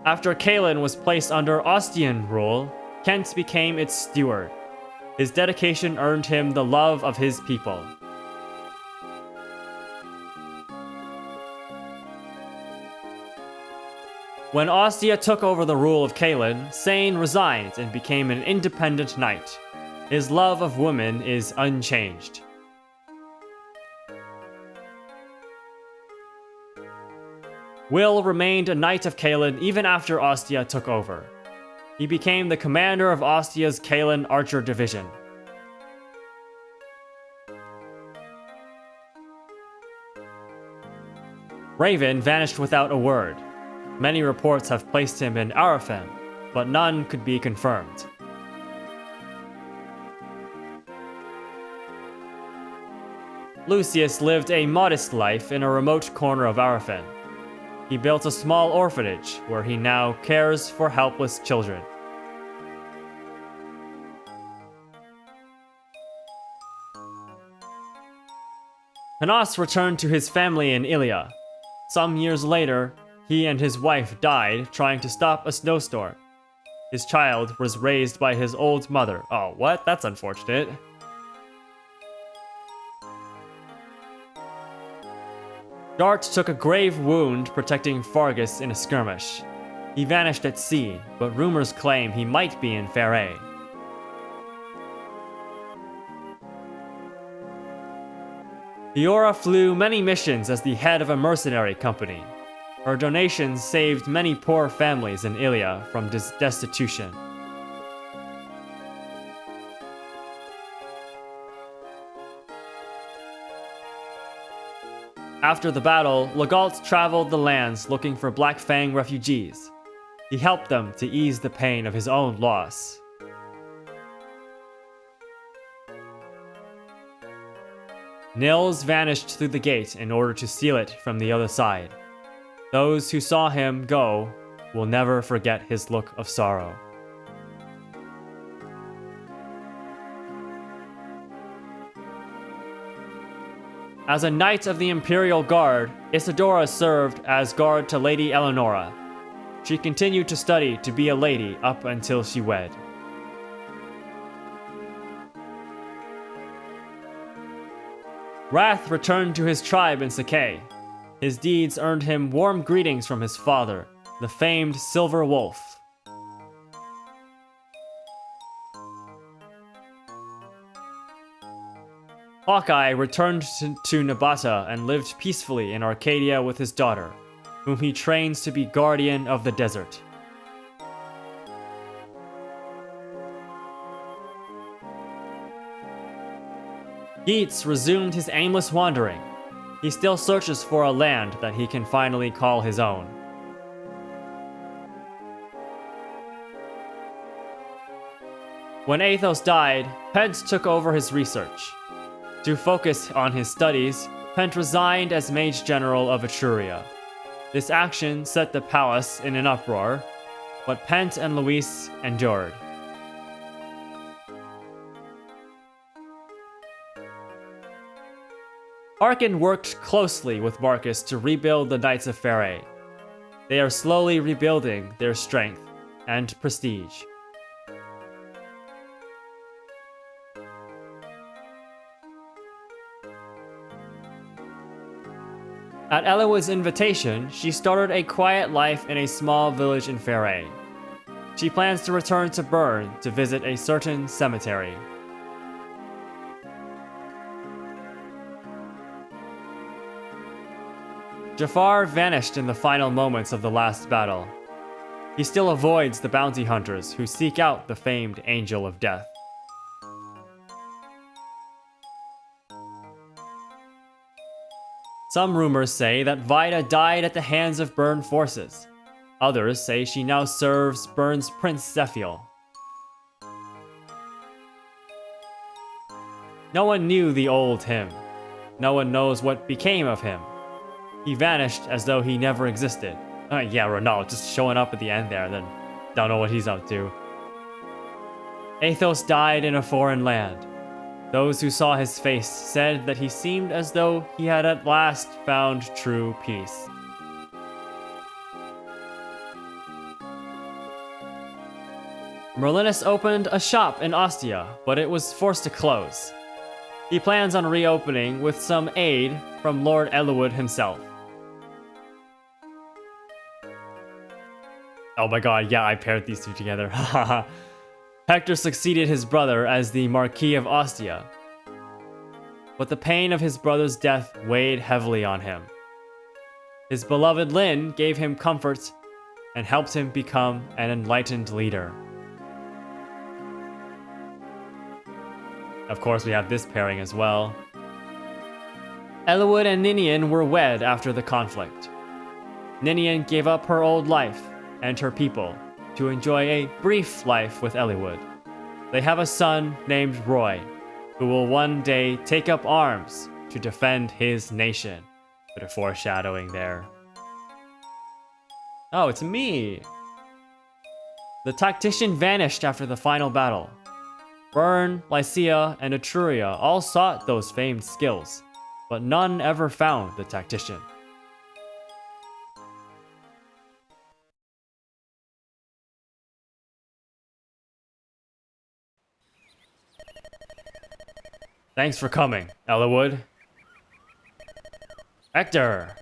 After Kalin was placed under Ostian rule, Kent became its steward. His dedication earned him the love of his people. When Ostia took over the rule of Kalin, Sane resigned and became an independent knight. His love of women is unchanged. Will remained a knight of Kalin even after Ostia took over. He became the commander of Ostia's Kalin Archer Division. Raven vanished without a word. Many reports have placed him in Arafem, but none could be confirmed. Lucius lived a modest life in a remote corner of Arafem. He built a small orphanage where he now cares for helpless children. Panos returned to his family in Ilia. Some years later, he and his wife died trying to stop a snowstorm. His child was raised by his old mother. Oh, what? That's unfortunate. Dart took a grave wound protecting Fargus in a skirmish. He vanished at sea, but rumors claim he might be in Faray. Fiora flew many missions as the head of a mercenary company. Her donations saved many poor families in Ilia from destitution. After the battle, Legault traveled the lands looking for Black Fang refugees. He helped them to ease the pain of his own loss. Nils vanished through the gate in order to seal it from the other side. Those who saw him go will never forget his look of sorrow. As a knight of the Imperial Guard, Isadora served as guard to Lady Eleonora. She continued to study to be a lady up until she wed. Wrath returned to his tribe in Sakai. His deeds earned him warm greetings from his father, the famed Silver Wolf. Hawkeye returned to Nabata and lived peacefully in Arcadia with his daughter. whom he trains to be guardian of the desert. Geats resumed his aimless wandering. He still searches for a land that he can finally call his own. When Athos died, Pent took over his research. To focus on his studies, Pent resigned as Mage General of Etruria. This action set the palace in an uproar, but Pent and Louis endured. Arkin worked closely with Marcus to rebuild the Knights of Pherae. They are slowly rebuilding their strength and prestige. At Eliwood's invitation, she started a quiet life in a small village in Pherae. She plans to return to Bern to visit a certain cemetery. Jafar vanished in the final moments of the last battle. He still avoids the bounty hunters who seek out the famed Angel of Death. Some rumors say that Vida died at the hands of Bern forces. Others say she now serves Bern's Prince Zephiel. No one knew the old him. No one knows what became of him. He vanished as though he never existed. Yeah, Ronald just showing up at the end there, then don't know what he's up to. Athos died in a foreign land. Those who saw his face said that he seemed as though he had at last found true peace. Merlinus opened a shop in Ostia, but it was forced to close. He plans on reopening with some aid from Lord Eliwood himself. Oh my god, yeah, I paired these two together. Hector succeeded his brother as the Marquis of Ostia, but the pain of his brother's death weighed heavily on him. His beloved Lyn gave him comfort and helped him become an enlightened leader. Of course, we have this pairing as well. Eliwood and Ninian were wed after the conflict. Ninian gave up her old life and her people to enjoy a brief life with Eliwood. They have a son named Roy, who will one day take up arms to defend his nation. Bit of foreshadowing there. Oh, it's me! The tactician vanished after the final battle. Bern, Lycia, and Etruria all sought those famed skills, but none ever found the tactician. Thanks for coming, Eliwood. Hector!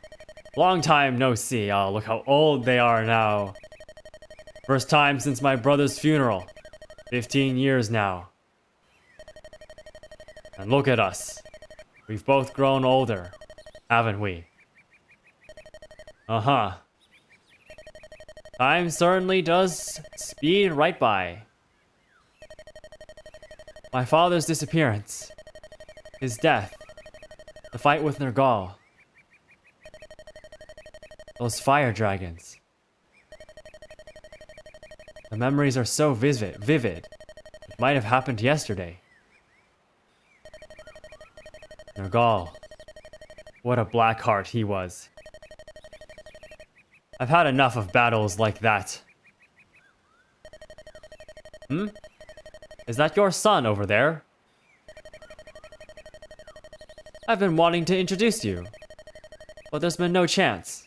Long time no see. Oh, look how old they are now. First time since my brother's funeral. 15 years now. And look at us. We've both grown older, haven't we? Uh-huh. Time certainly does speed right by. My father's disappearance. His death. The fight with Nergal. Those fire dragons. The memories are so vivid. It might have happened yesterday. Nergal. What a black heart he was. I've had enough of battles like that. Is that your son over there? I've been wanting to introduce you, but there's been no chance.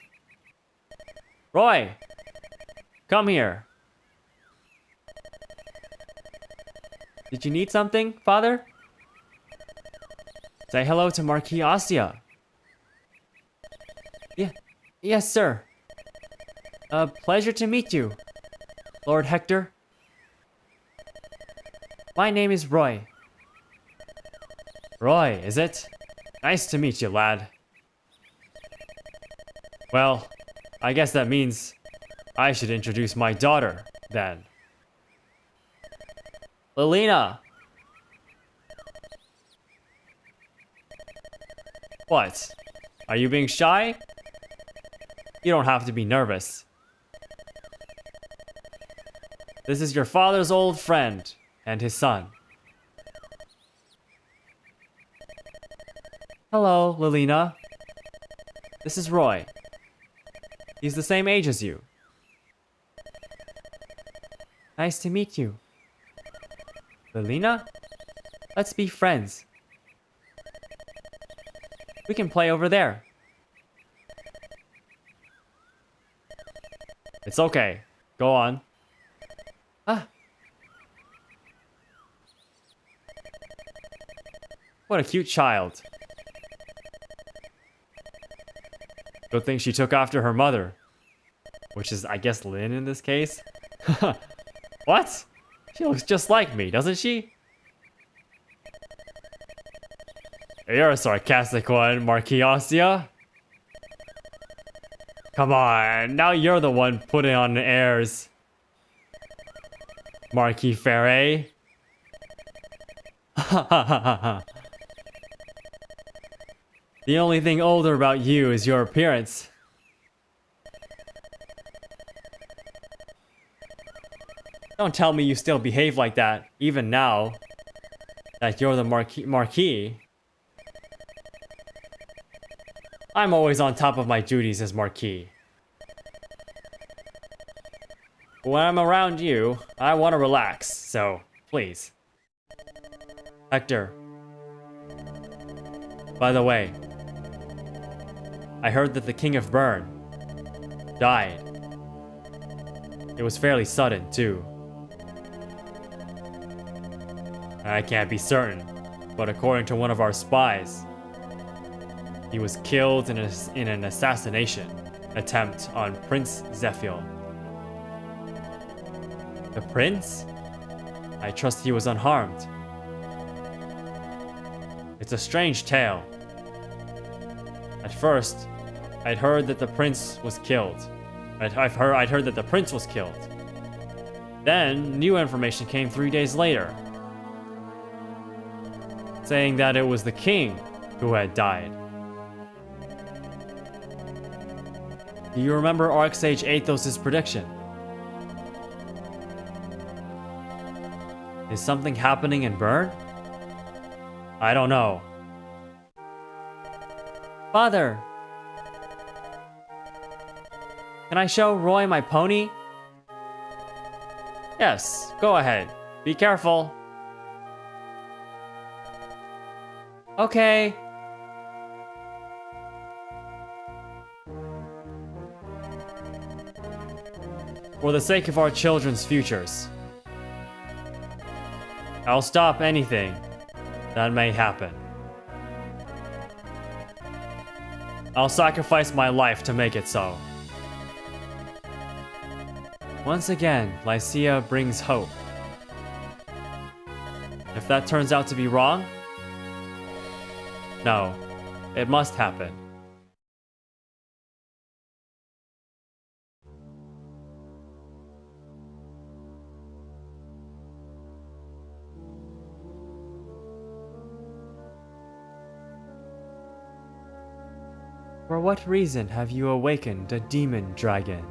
Roy! Come here. Did you need something, father? Say hello to Marquis Ostia. Yes, sir. A pleasure to meet you, Lord Hector. My name is Roy. Roy, is it? Nice to meet you, lad. Well, I guess that means I should introduce my daughter, then. Lilina! What? Are you being shy? You don't have to be nervous. This is your father's old friend and his son. Hello, Lilina. This is Roy. He's the same age as you. Nice to meet you. Lilina? Let's be friends. We can play over there. It's okay. Go on. Ah. What a cute child. Good thing she took after her mother. Which is, I guess, Lynn in this case. What? She looks just like me, doesn't she? You're a sarcastic one, Marquis Ostia. Come on, now you're the one putting on airs. Marquis Ferre. The only thing older about you is your appearance. Don't tell me you still behave like that, even now that you're the Marquis. I'm always on top of my duties as Marquis. But when I'm around you, I want to relax, so please. Hector. By the way, I heard that the King of Bern died. It was fairly sudden, too. I can't be certain, but according to one of our spies, he was killed in an assassination attempt on Prince Zephyr. The prince? I trust he was unharmed. It's a strange tale. At first, I'd heard that the prince was killed. I'd heard that the prince was killed. Then, new information came 3 days later, saying that it was the king who had died. Do you remember Archsage Athos' prediction? Is something happening in Bern? I don't know. Father! Can I show Roy my pony? Yes, go ahead. Be careful. Okay. For the sake of our children's futures, I'll stop anything that may happen. I'll sacrifice my life to make it so. Once again, Lycia brings hope. If that turns out to be wrong, no, it must happen. For what reason have you awakened a demon dragon?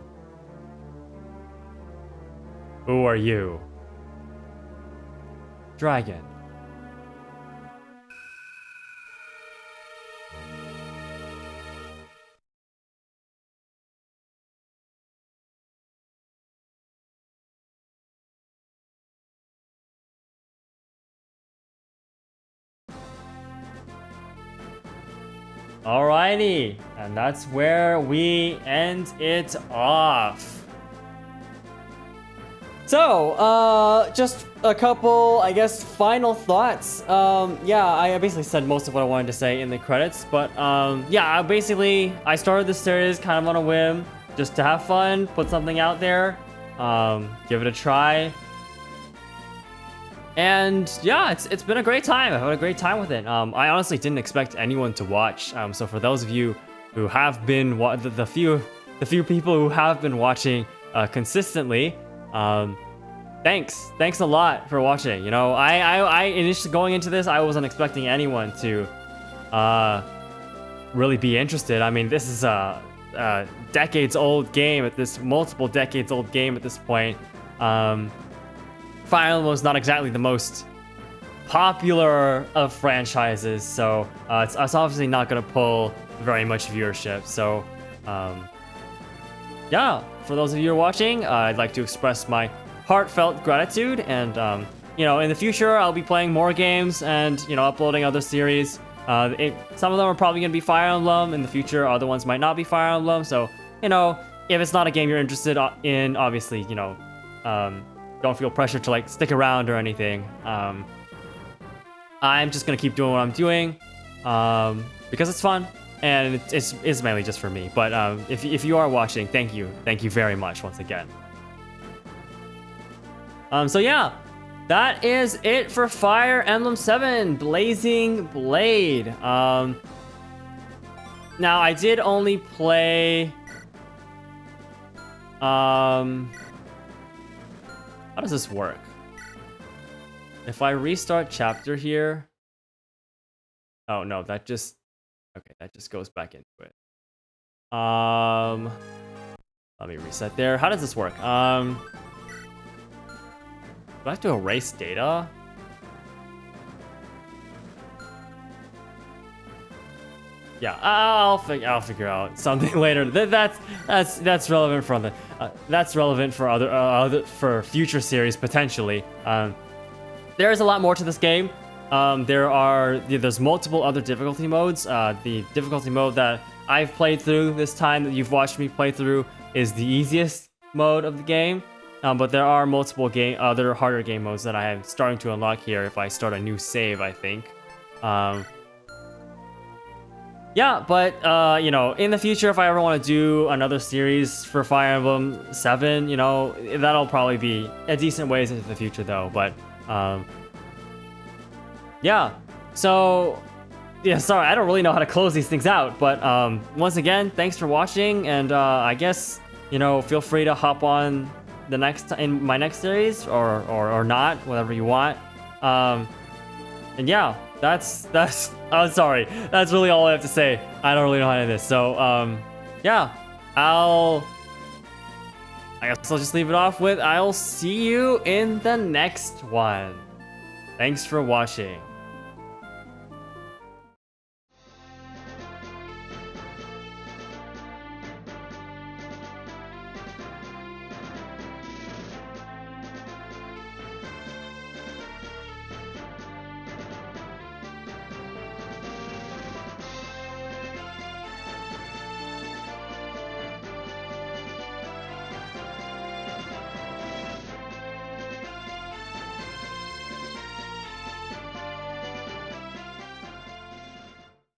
Who are you? Dragon. Alrighty, and that's where we end it off. So, just a couple, I guess, final thoughts. Yeah, I basically said most of what I wanted to say in the credits, but yeah, I started this series kind of on a whim, just to have fun, put something out there, give it a try. And yeah, it's been a great time. I've had a great time with it. I honestly didn't expect anyone to watch. So for those of you who have been, the few the few people who have been watching consistently, thanks a lot for watching. You know, I initially going into this, I wasn't expecting anyone to really be interested. I mean, this is a decades old game at this multiple decades old game at this point. Fire Emblem was not exactly the most popular of franchises, so it's obviously not going to pull very much viewership. So yeah, for those of you who are watching, I'd like to express my heartfelt gratitude, and you know, in the future I'll be playing more games and, you know, uploading other series. Some of them are probably going to be Fire Emblem in the future, other ones might not be Fire Emblem, so, you know, if it's not a game you're interested in, obviously, you know, don't feel pressure to like stick around or anything. I'm just gonna keep doing what I'm doing because it's fun, and it's mainly just for me. But if you are watching, thank you very much once again. So yeah, that is it for Fire Emblem 7 Blazing Blade. Now I did only play how does this work? If I restart chapter here... Oh, no, that just... Okay, that just goes back into it. Let me reset there. How does this work? Do I have to erase data? Yeah, I'll figure out something later. That's relevant for the that's relevant for for future series potentially. There is a lot more to this game. There's multiple other difficulty modes. The difficulty mode that I've played through this time that you've watched me play through is the easiest mode of the game. But there are multiple other harder game modes that I am starting to unlock here if I start a new save, I think. Yeah, but you know, in the future, if I ever want to do another series for Fire Emblem 7, you know, that'll probably be a decent ways into the future though. But yeah, so yeah, sorry, I don't really know how to close these things out, but once again, thanks for watching, and I guess, you know, feel free to hop on in my next series or not, whatever you want. And yeah, that's I'm sorry, that's really all I have to say. I don't really know how to end this, so yeah, I guess I'll just leave it off with I'll see you in the next one. Thanks for watching.